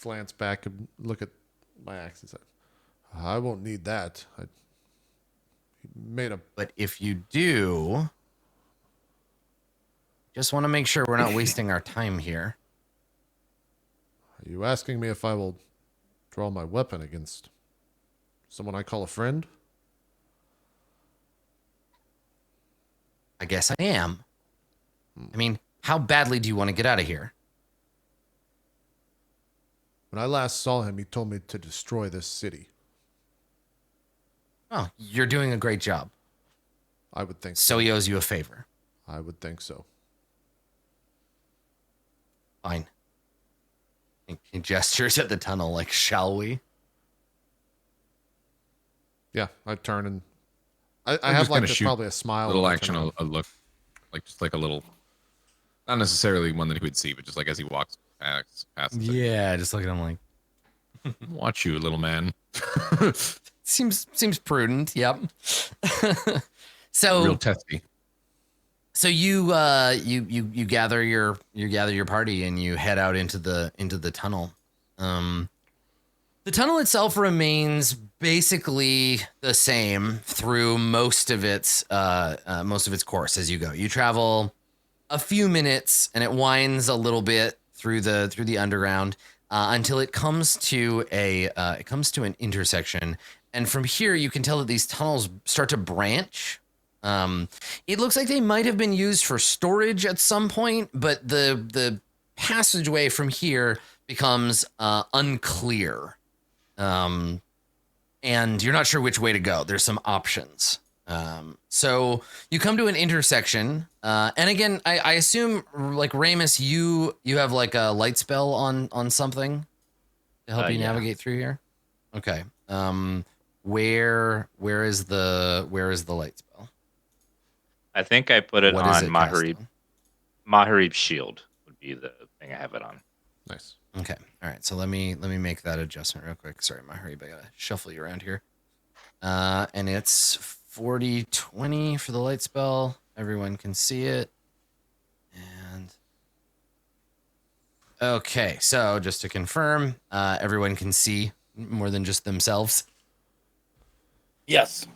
glance back and look at my axe and say, I won't need that. I made a... But if you do, just want to make sure we're not wasting our time here. Are you asking me if I will draw my weapon against someone I call a friend? I guess I am. I mean, how badly do you want to get out of here? When I last saw him, he told me to destroy this city. Oh, you're doing a great job. I would think So he owes you a favor. I would think so. Fine. He gestures at the tunnel like, shall we? Yeah, I turn and I I'm have just like gonna this, shoot probably a smile. little when I action, turn around. a look, like just like a little, not necessarily one that he would see, but just like as he walks past Yeah, just look at him like, watch you, little man. seems prudent. Yep. So Real testy. So you gather your party and you head out into the tunnel. The tunnel itself remains basically the same through most of its course as you go. You travel a few minutes and it winds a little bit through the underground until it comes to an intersection. And from here you can tell that these tunnels start to branch. It looks like they might have been used for storage at some point, but the passageway from here becomes unclear. And you're not sure which way to go. There's some options. So you come to an intersection, and again, I assume like Ramus, you have like a light spell on something to help you navigate through here. Okay. Where is the light spell? I think I put it What is on it cast Maharib. on? Maharib's shield would be the thing I have it on. Nice. Okay. All right. So let me make that adjustment real quick. Sorry, Maharib, I gotta shuffle you around here. And it's 40/20 for the light spell. Everyone can see it. And okay, so just to confirm, everyone can see more than just themselves. Yes.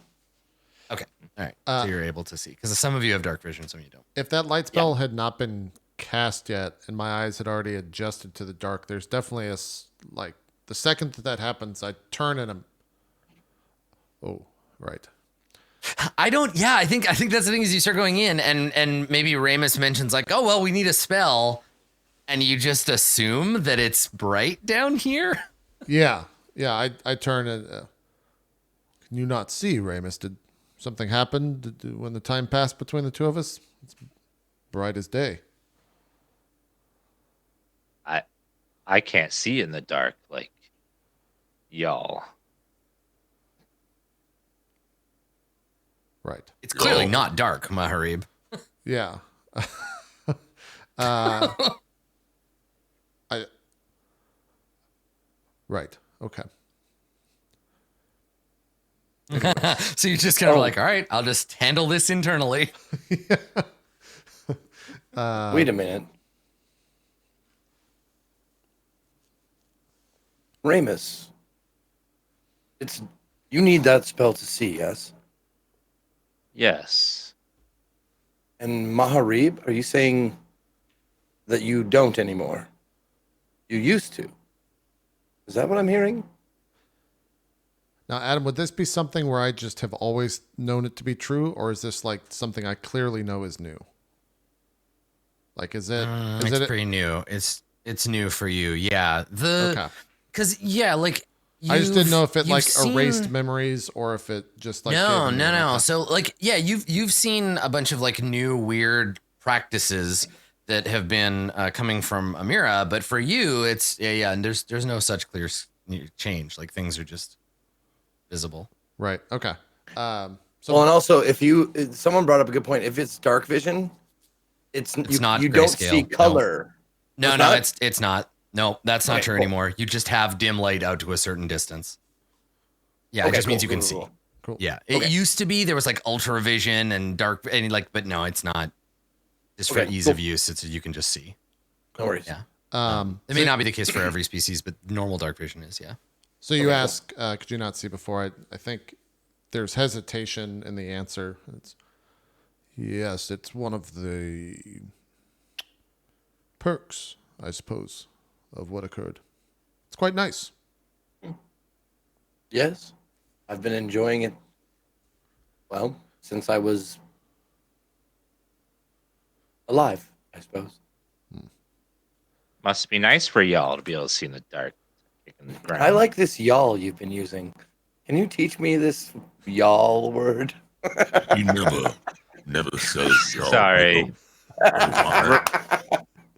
Okay. All right. So you're able to see because some of you have dark vision, some of you don't. If that light spell had not been cast yet and my eyes had already adjusted to the dark, there's definitely like the second that happens, I turn and I'm... Oh, right. I think that's the thing is you start going in and maybe Ramus mentions like, oh, well, we need a spell. And you just assume that it's bright down here. Yeah. I turn and can you not see, Ramus? Did something happen when the time passed between the two of us? It's bright as day. I can't see in the dark like y'all. Right. It's clearly not dark, Maharib. Yeah. Right. Okay. So you're just kind of like, all right, I'll just handle this internally. Wait a minute. Ramus. You need that spell to see, yes? Yes. And Maharib, are you saying that you don't anymore? You used to. Is that what I'm hearing? Now, Adam, would this be something where I just have always known it to be true, or is this like something I clearly know is new? Like, is it? It's pretty new. It's new for you, yeah. Okay. Because like I just didn't know if it like seen... erased memories or if it just like no. Okay. So like you've seen a bunch of like new weird practices that have been coming from Amira, but for you it's and there's no such clear change. Like things are just visible. Right. Okay. Well, and also if someone brought up a good point. If it's dark vision, it's not you don't grayscale. see color. No, it's not. No, that's not true anymore. You just have dim light out to a certain distance. Yeah, it just means you can see. Cool. Yeah, it used to be there was like ultra vision and dark, and like, but no, it's not. Just for ease of use, it's you can just see. No worries. Yeah. It may not be the case for every species, but normal dark vision is, yeah. So you ask, could you not see before? I think there's hesitation in the answer. Yes, it's one of the perks, I suppose, of what occurred. It's quite nice. Yes, I've been enjoying it. Well, since I was alive, I suppose. Must be nice for y'all to be able to see in the dark. Kicking the ground. I like this y'all you've been using. Can you teach me this y'all word? You never said y'all. Sorry. The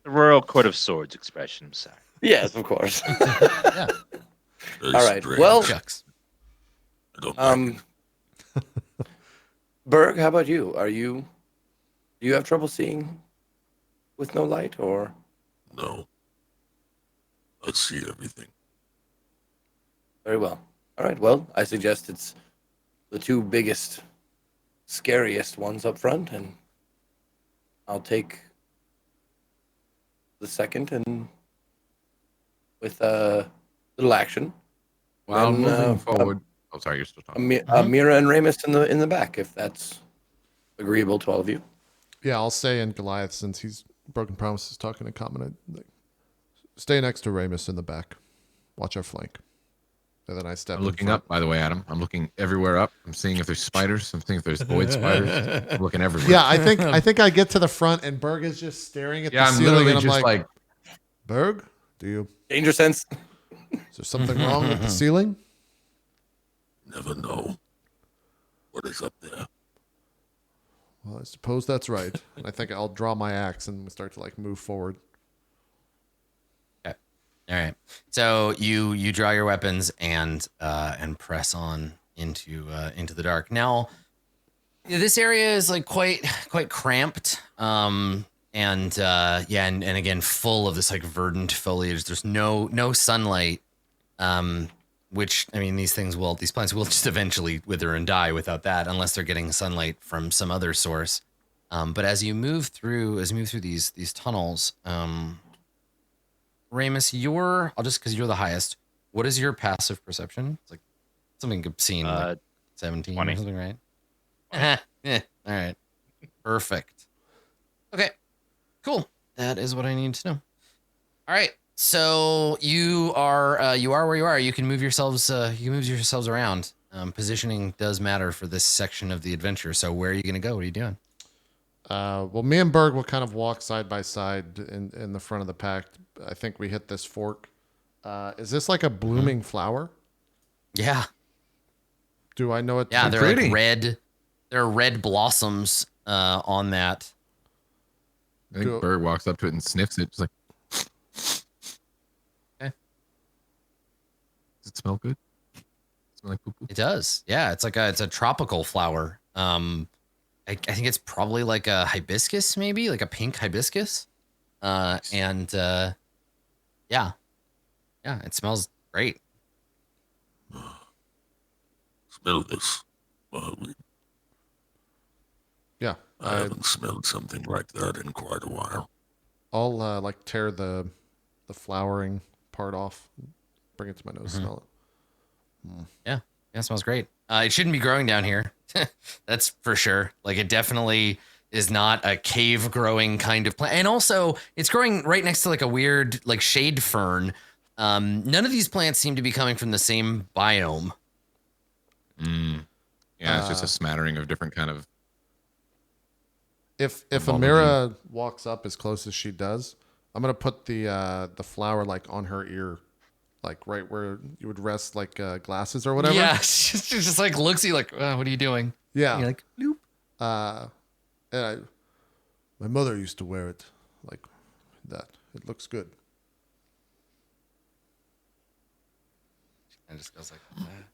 Royal Court of Swords expression. I'm sorry. Yes, of course. Yeah. All right. Well, Shucks. I don't like it. Berg, how about you? Do you have trouble seeing with no light, or? No. I see everything. Very well. All right. Well, I suggest it's the two biggest, scariest ones up front, and I'll take the second, and with a little action. While Then, moving forward. Oh, sorry, you're still talking. Mira and Ramus in the back, if that's agreeable to all of you. Yeah, I'll say in Goliath, since he's broken promises talking in common, stay next to Ramus in the back. Watch our flank. And then I step I'm in looking front. up, by the way, Adam. I'm looking everywhere up. I'm seeing if there's spiders. I'm seeing if there's void spiders. I'm looking everywhere. Yeah, I think I get to the front and Berg is just staring at the I'm ceiling literally and I'm just like, Berg, is Danger sense. there something wrong with the ceiling? Never know what is up there. Well, I suppose that's right. And I think I'll draw my axe and start to move forward. Okay. All right. So you draw your weapons and press on into the dark. Now, this area is quite cramped. And again, full of this verdant foliage. There's no sunlight. Which, I mean, these plants will just eventually wither and die without that, unless they're getting sunlight from some other source. But as you move through these tunnels, Ramus, because you're the highest, what is your passive perception? It's something obscene, 17 20. or something, right? Yeah, all right. Perfect. Okay, cool. That is what I need to know. All right. So you are where you are. You can move yourselves. Around. Positioning does matter for this section of the adventure. So where are you going to go? What are you doing? Well, me and Berg will kind of walk side by side in the front of the pack. I think we hit this fork. Is this like a blooming flower? Yeah. Do I know it? Yeah, they're pretty. red. There are red blossoms on that. I think Bird walks up to it and sniffs it. Just like, okay. Does it smell good? Smell like poo-poo? It does. Yeah, it's a tropical flower. I think it's probably like a hibiscus, maybe like a pink hibiscus. Yeah, it smells great. Smell this. Yeah, I haven't smelled something like that in quite a while. I'll tear the flowering part off, bring it to my nose, smell it. Yeah, it smells great. It shouldn't be growing down here. That's for sure. It definitely is not a cave growing kind of plant. And also, it's growing right next to a weird shade fern. None of these plants seem to be coming from the same biome. Yeah, it's just a smattering of different kind of. If Amira walks up as close as she does, I'm gonna put the flower on her ear, right where you would rest glasses or whatever. Yeah, she just looks at you what are you doing? Yeah. And you're like, nope. And my mother used to wear it like that. It looks good. And just goes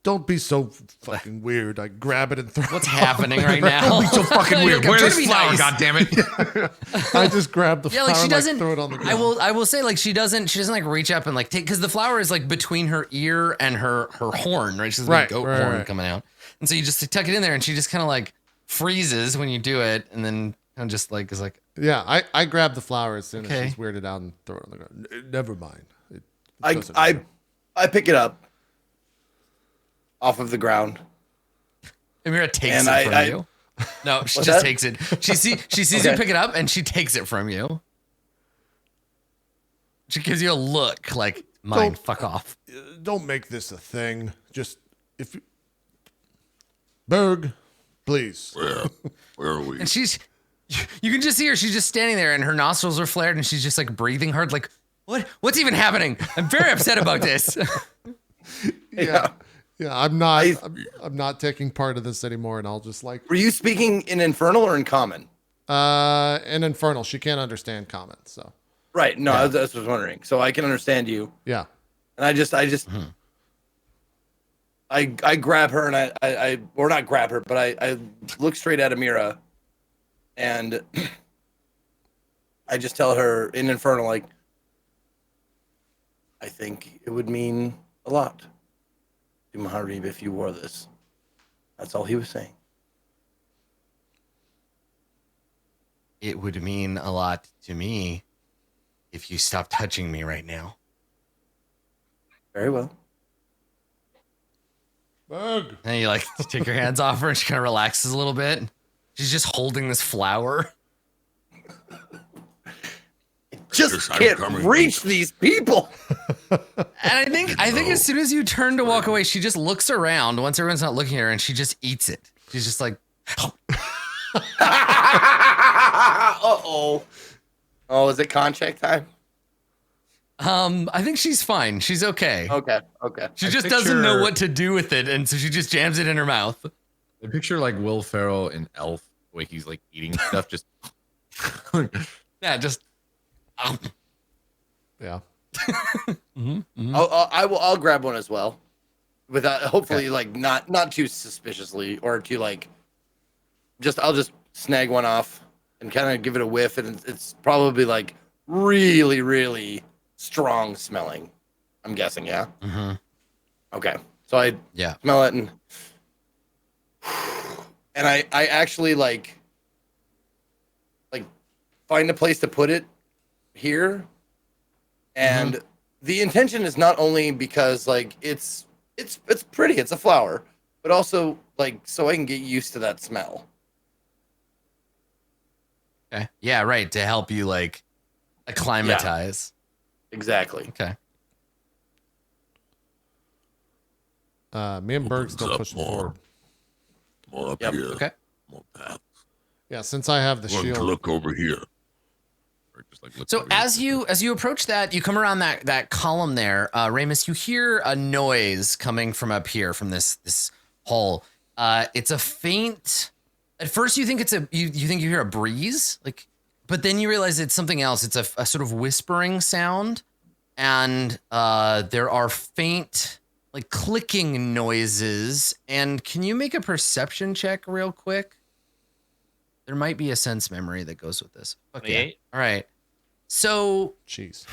Don't be so fucking weird. I grab it and throw what's it happening right now? Don't be so fucking weird. I'm Where's trying this to be flower? nice. God damn it! I just grab the Yeah, flower she and doesn't. throw it on the ground. I will say she doesn't reach up and take, because the flower is between her ear and her horn, right? She's got a goat horn coming out, and so you just tuck it in there, and she just kind of freezes when you do it, and then kind of just is Yeah, I grab the flower as soon Okay. as she's weirded out and throw it on the ground. Never mind. It I doesn't I matter. I pick it up off of the ground. Amira takes And it from I- you. No, she What's just that? takes it. She sees you Okay. pick it up and she takes it from you. She gives you a look like, mine, Don't- fuck off. Don't make this a thing. Just if you... Berg, please. Where are we? And you can just see her. She's just standing there and her nostrils are flared and she's just like breathing hard. Like, what's even happening? I'm very upset about this. Yeah. I'm not taking part of this anymore, and I'll just like Were you speaking in Infernal or in Common? in Infernal. She can't understand comments, so Right. No, that's what I was wondering. So I can understand you, yeah. and I grab her and I or not grab her, but I look straight at Amira, and I just tell her in Infernal, like, I think it would mean a lot to Maharib if you wore this. That's all he was saying. It would mean a lot to me if you stop touching me right now. Very well. Berg. And you like take your hands off her and she kind of relaxes a little bit. She's just holding this flower. Just Yes, I'm can't coming. reach these people. And I think as soon as you turn to walk away, she just looks around once everyone's not looking at her and she just eats it. She's just like, Uh-oh. Oh, is it contract time? I think she's fine. She's okay. Okay. She I just doesn't know picture- what to do with it, and so she just jams it in her mouth. I picture like Will Ferrell in Elf, the way he's like eating stuff, just Yeah, just. Yeah. I'll grab one as well, without hopefully like not too suspiciously or too like. I'll just snag one off and kind of give it a whiff, and it's probably like really really strong smelling. I'm guessing, yeah. Mm-hmm. Okay, so I smell it and I actually like find a place to put it here, and the intention is not only because like it's pretty, it's a flower, but also like so I can get used to that smell. Okay. Yeah, right. To help you like acclimatize. Exactly. Okay. Me and Berg still up pushing more. forward. More up Yep. here. Okay. More paths. Yeah, since I have the Going to shield. look over here. or just like look So over here. as you approach that, you come around that column there, Ramus. You hear a noise coming from up here from this hole. It's a faint. At first, you think you think you hear a breeze, like, but then you realize it's something else. It's a sort of whispering sound, and there are faint like clicking noises. And can you make a perception check real quick? There might be a sense memory that goes with this. Okay. 28. All right. So Jeez.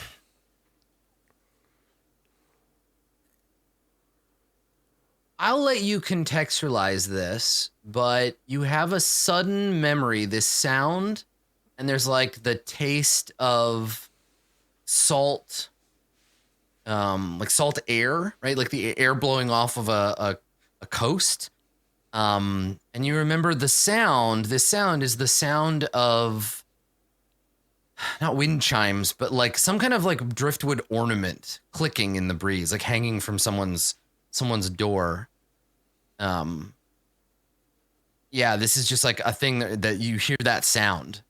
I'll let you contextualize this, but you have a sudden memory, this sound, and there's like the taste of salt, like salt air, right? Like the air blowing off of a coast. And you remember the sound. This sound is the sound of not wind chimes, but like some kind of like driftwood ornament clicking in the breeze, like hanging from someone's door. Yeah, this is just like a thing that you hear that sound,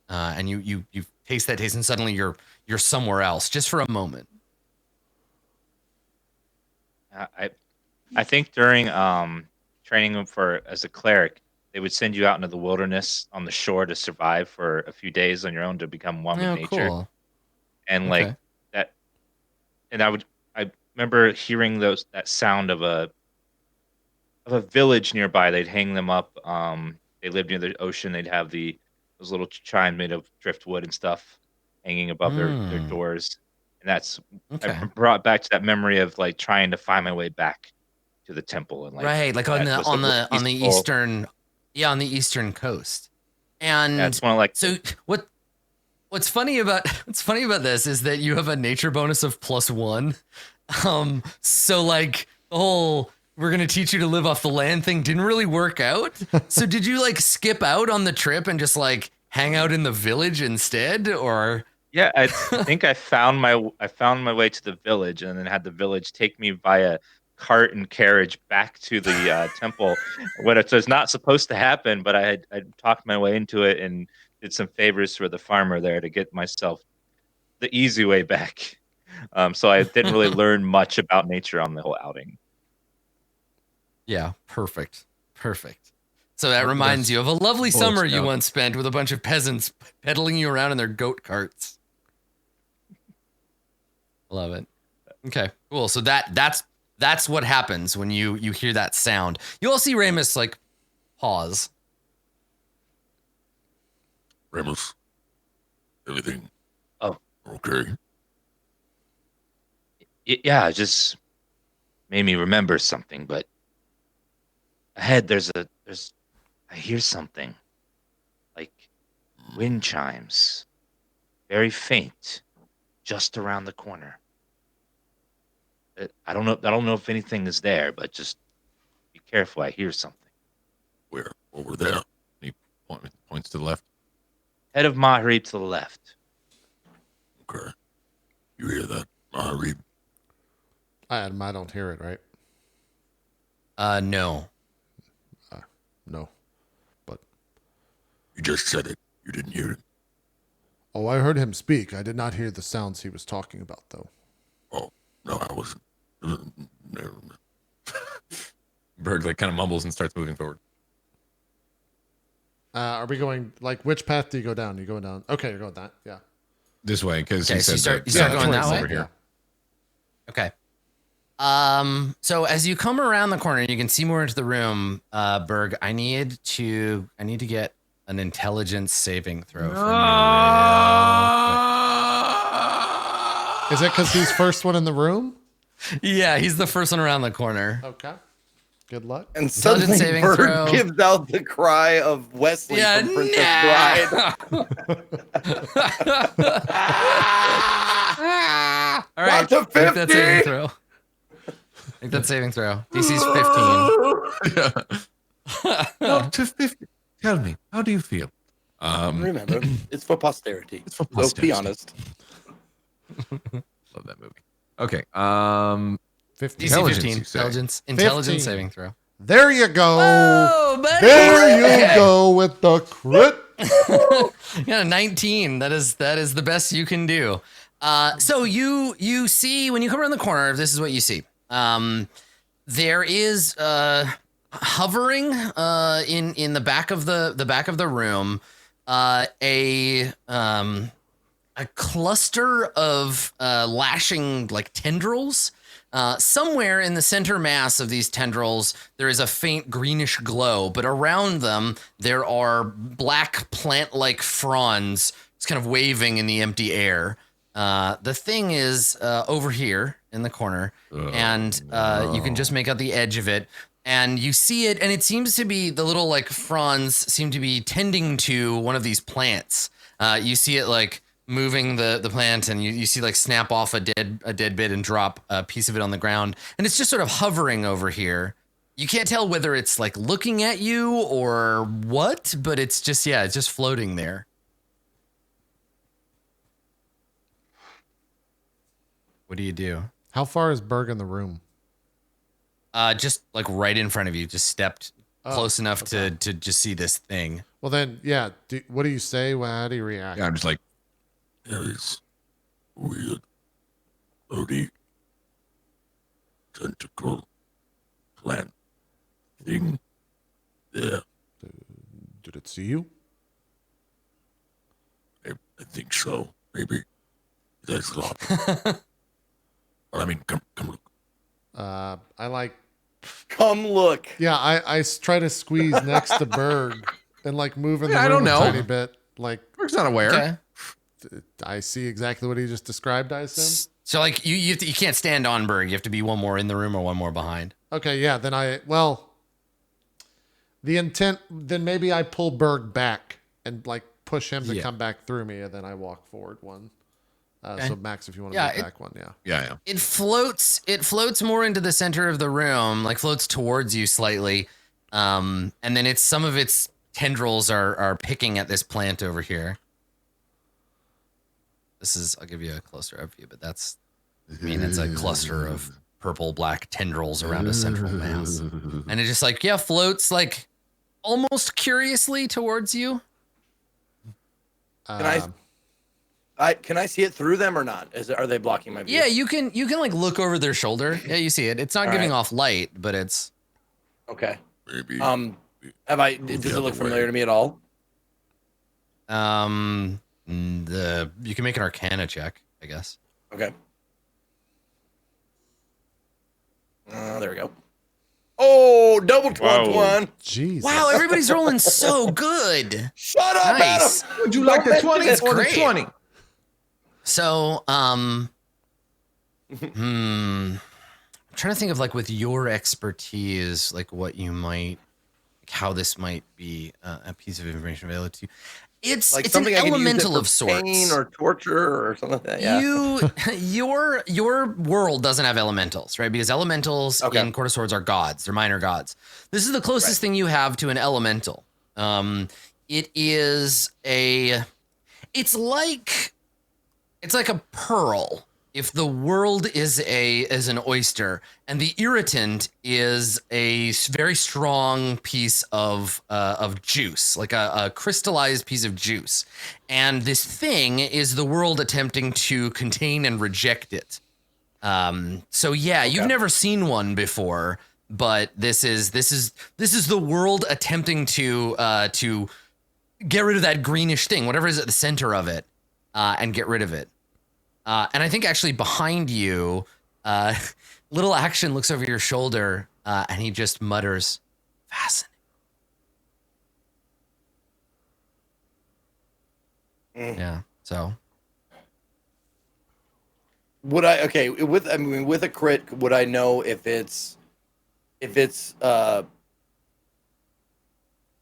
and you taste that taste, and suddenly you're somewhere else just for a moment. I think during training for as a cleric, they would send you out into the wilderness on the shore to survive for a few days on your own to become one with nature. Cool. And Okay. like that, and I remember hearing that sound of a village nearby. They'd hang them up. They lived near the ocean. They'd have those little chimes made of driftwood and stuff hanging above their doors. And that's Okay. I brought back to that memory of like trying to find my way back to the temple and like Right, like on that the was on the peaceful- eastern, on the eastern coast. And Yeah, it's one of like so what What's funny about this is that you have a nature bonus of +1. So like the whole we're gonna teach you to live off the land thing didn't really work out. So did you like skip out on the trip and just like hang out in the village instead, or? Yeah, I think I found my way to the village, and then had the village take me via cart and carriage back to the temple, when it was not supposed to happen. But I talked my way into it and did some favors for the farmer there to get myself the easy way back. So I didn't really learn much about nature on the whole outing. Yeah, perfect. So that reminds you of a lovely summer you once spent with a bunch of peasants pedaling you around in their goat carts. Love it. Okay, cool. So that's what happens when you hear that sound. You all see Ramus like pause. Remus, everything okay? Yeah, it just made me remember something. But ahead, I hear something like wind chimes, very faint, just around the corner. I don't know if anything is there, but just be careful. I hear something. Where? Over there? He points to the left. Head of Mahri to the left. Okay. You hear that, Mahri? I don't hear it, right? No. No. But You just said it. You didn't hear it. oh, I heard him speak. I did not hear the sounds he was talking about, though. Oh, no, I wasn't. Never mind. Berg like kind of mumbles and starts moving forward. Are we going, like, which path do you go down? You going down? Okay, you're going that. Yeah. This way, because Okay, he so said you start going that way? over here. Okay. So as you come around the corner, you can see more into the room. Berg, I need to get an intelligence saving throw from you. Is it because he's first one in the room? Yeah, he's the first one around the corner. Okay. Good luck. And Intelligence suddenly saving Bird throw. gives out the cry of Wesley from Princess Bride. All right, Got to make that 50. saving throw. Make that saving throw. DC's 15. Up to 50. Tell me, how do you feel? Remember, it's for posterity. It's for So be posterity. honest. Love that movie. Okay. 15. DC 15. you say. Intelligence 15. saving throw. There you go. Oh, buddy. There you go with the crit. Yeah, 19. That is the best you can do. So you see when you come around the corner, this is what you see. There is hovering in the back of the room a cluster of lashing like tendrils. Somewhere in the center mass of these tendrils, there is a faint greenish glow, but around them there are black plant-like fronds just kind of waving in the empty air. The thing is over here in the corner, and you can just make out the edge of it, and you see it, and it seems to be the little like fronds seem to be tending to one of these plants. You see it like moving the plant, and you see like snap off a dead bit and drop a piece of it on the ground, and it's just sort of hovering over here. You can't tell whether it's like looking at you or what, but it's just floating there. What do you do? How far is Berg in the room? Just like right in front of you, just stepped close enough to just see this thing. Well, then, yeah. What do you say? How do you react? Yeah, I'm just like, There is weird, floaty, tentacle plant thing there. Did it see you? I think so. Maybe. That's a lot. But I mean, come look. I like. Come look. Yeah, I try to squeeze next to Berg and like move in the Yeah, I room don't a know. tiny bit. Like Berg's not aware. Okay. I see exactly what he just described. I assume. So like you can't stand on Berg. You have to be one more in the room or one more behind. Okay, yeah. Then the intent. Then maybe I pull Berg back and like push him to Yeah. come back through me, and then I walk forward one. Okay. So Max, if you want to Yeah, move back one, yeah. Yeah. It floats more into the center of the room, like floats towards you slightly. And then some of its tendrils are picking at this plant over here. I'll give you a closer up view, but it's a cluster of purple black tendrils around a central mass. And it just floats like almost curiously towards you. Can I see it through them or not? Are they blocking my view? Yeah, you can like look over their shoulder. Yeah, you see it. It's not giving off light, but it's okay. Maybe. Does it look familiar to me at all? you can make an Arcana check, I guess. Okay. There we go. Oh, double 21. Jesus. Wow, everybody's rolling so good. Shut up, Nice. Adam. Would you like the 20 That's or the great. 20? So, I'm trying to think of like with your expertise, like what you might, like how this might be a piece of information available to you. It's Like it's an something I can use it elemental for of sorts. pain or torture or something like that. Yeah. Your world doesn't have elementals, right? Because elementals in Court of Swords are gods. They're minor gods. This is the closest thing you have to an elemental. It's like a pearl. If the world is an oyster, and the irritant is a very strong piece of juice, like a crystallized piece of juice, and this thing is the world attempting to contain and reject it. So yeah, you've never seen one before, but this is the world attempting to get rid of that greenish thing, whatever is at the center of it, and get rid of it. And I think actually behind you, Little Action looks over your shoulder and he just mutters, "Fascinating." Yeah. So. Would I with a crit? Would I know if it's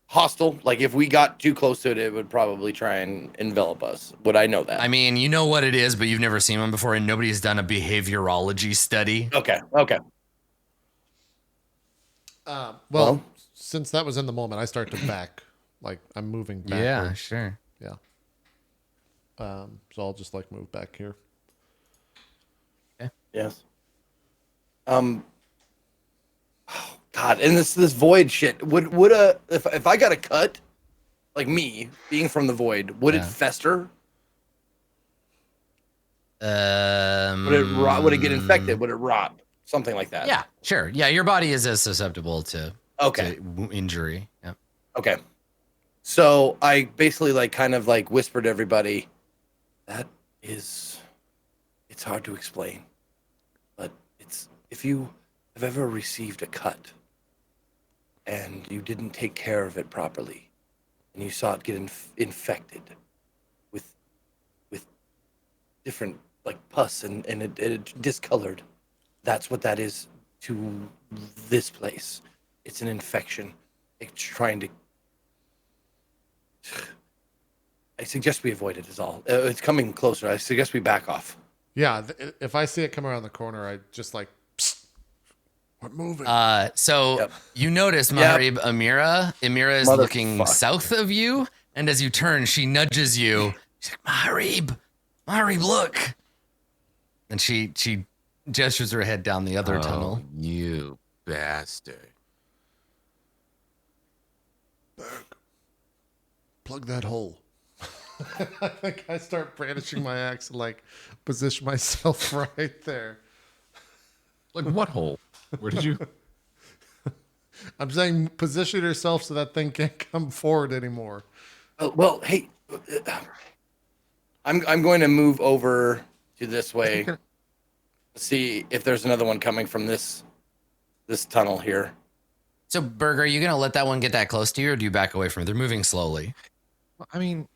hostile? Like if we got too close to it, it would probably try and envelop us. Would I know that? I mean, you know what it is, but you've never seen one before, and nobody's done a behaviorology study. Okay. Well, since that was in the moment, I start to back. Like I'm moving back. Yeah, sure. Yeah. So I'll just like move back here. Yes. Oh God, and this void shit. Would if I got a cut, like me being from the void, would it fester? Would it get infected? Would it rot? Something like that. Yeah, sure. Yeah, your body is as susceptible to injury. Yeah. Okay. So I basically kind of whispered to everybody, it's hard to explain, but if you have ever received a cut and you didn't take care of it properly and you saw it get infected with different pus and it discolored, that's what that is to this place. It's an infection. It's trying to... I suggest we avoid it is all. It's coming closer. I suggest we back off. Yeah, if I see it come around the corner, I just psst, we're moving. So you notice Maharib Amira. Amira is looking south of you, and as you turn, she nudges you. She's like, Maharib, look. And she gestures her head down the other tunnel. You bastard. Plug that hole. I think I start brandishing my axe and position myself right there. Like what hole? Where did you? I'm saying position yourself so that thing can't come forward anymore. Well, hey, I'm going to move over to this way. See if there's another one coming from this tunnel here. So, Berger, are you going to let that one get that close to you, or do you back away from it? They're moving slowly. I mean,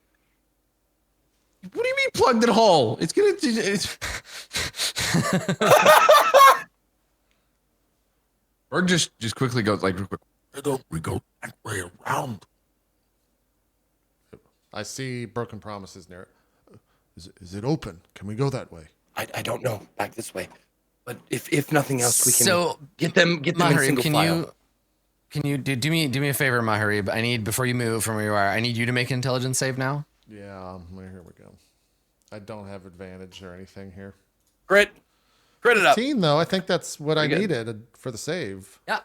what do you mean plugged in hole? It's gonna. Or just quickly goes real quick. Why don't we go that way around? I see broken promises near it. Is it open? Can we go that way? I don't know. Back this way. But if nothing else, we can So, get them in Maharib, single file. Can you do me a favor, Maharib? I need, before you move from where you are, I need you to make an intelligence save now. Yeah, here we go. I don't have advantage or anything here. Crit it up. 15, though. I think that's what I good. needed for the save. Yeah.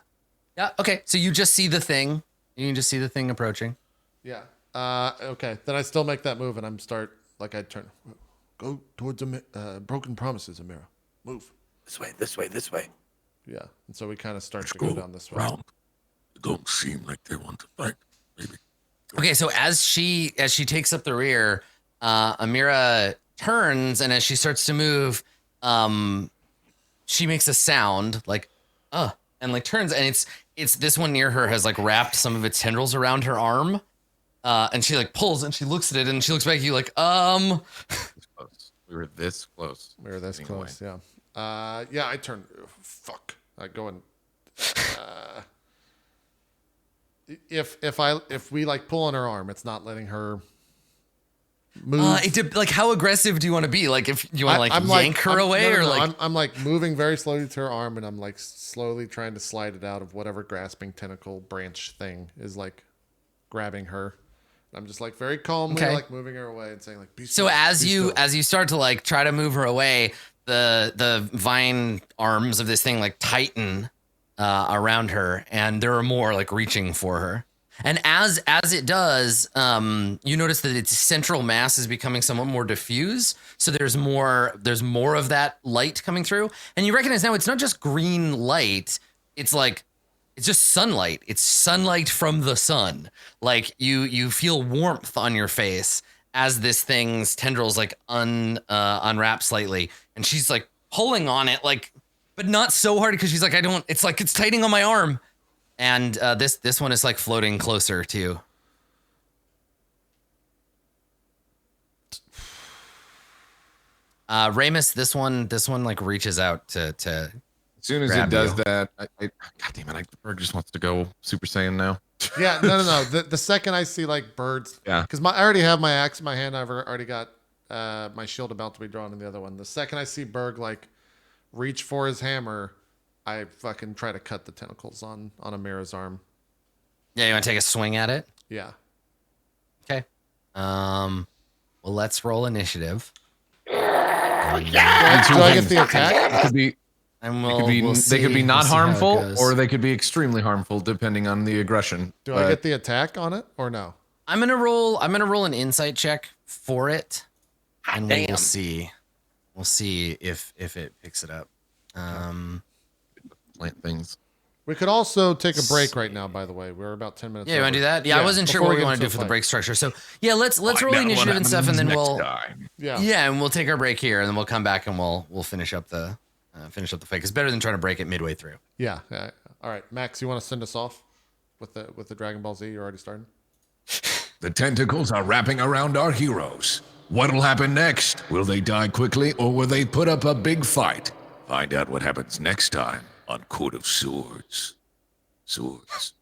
Yeah. Okay. So you just see the thing. You can just see the thing approaching. Yeah. Okay. Then I still make that move, and I'm start like I turn. Go towards broken promises, Amira. Move. This way. Yeah. And so we kind of start Let's to go go down this way. round. It don't seem like they want to fight. Maybe. Okay. So as she takes up the rear, Amira turns, and as she starts to move, she makes a sound like, and like turns, and it's this one near her has like wrapped some of its tendrils around her arm. And she like pulls and she looks at it and she looks back at you like, Close. We were this close. We were this Anyway. close, yeah. Yeah, I turn. Fuck. I go and. If we like pull on her arm, it's not letting her move. like how aggressive do you want to be? Like if you want to like yank her away no, or no, like I'm like moving very slowly to her arm, and I'm like slowly trying to slide it out of whatever grasping tentacle branch thing is like grabbing her. I'm just like very calmly like moving her away and saying like, be still, so as be you still. start to like try to move her away, the vine arms of this thing like tighten around her, and there are more like reaching for her. And as it does, you notice that its central mass is becoming somewhat more diffuse. So there's more of that light coming through, and you recognize now it's not just green light. It's just sunlight. It's sunlight from the sun. Like you feel warmth on your face as this thing's tendrils like unwrap slightly, and she's like pulling on it, like, but not so hard because she's like, it's like it's tightening on my arm, and this one is like floating closer to you. Ramus, this one like reaches out to. As soon as Grab it does you. that, God damn it, Berg just wants to go Super Saiyan now. Yeah, no. The second I see like birds, Yeah. because I already have my axe in my hand. I've already got my shield about to be drawn in the other one. The second I see Berg like reach for his hammer, I fucking try to cut the tentacles on Amira's arm. Yeah, you want to take a swing at it? Yeah. Okay. Well, let's roll initiative. Do I get the attack? It could be, And they could be not harmful, or they. they could be extremely harmful depending on the aggression. Do I get the attack on it or no? I'm gonna roll an insight check for it, and damn. we'll see. We'll see if it picks it up. plant things? We could also take a break right now, by the way. We're about 10 minutes Yeah, you want to over. do that? Yeah, I wasn't sure before what we get want to into do a for the fight. break structure. So yeah, let's roll Find out what initiative and stuff, and then happens we'll next time. Yeah. and we'll take our break here, and then we'll come back and we'll finish up the fight. It's better than trying to break it midway through. Yeah. All right, Max, you want to send us off with the Dragon Ball Z? You're already starting. The tentacles are wrapping around our heroes. What'll happen next? Will they die quickly, or will they put up a big fight? Find out what happens next time on Court of Swords. Swords.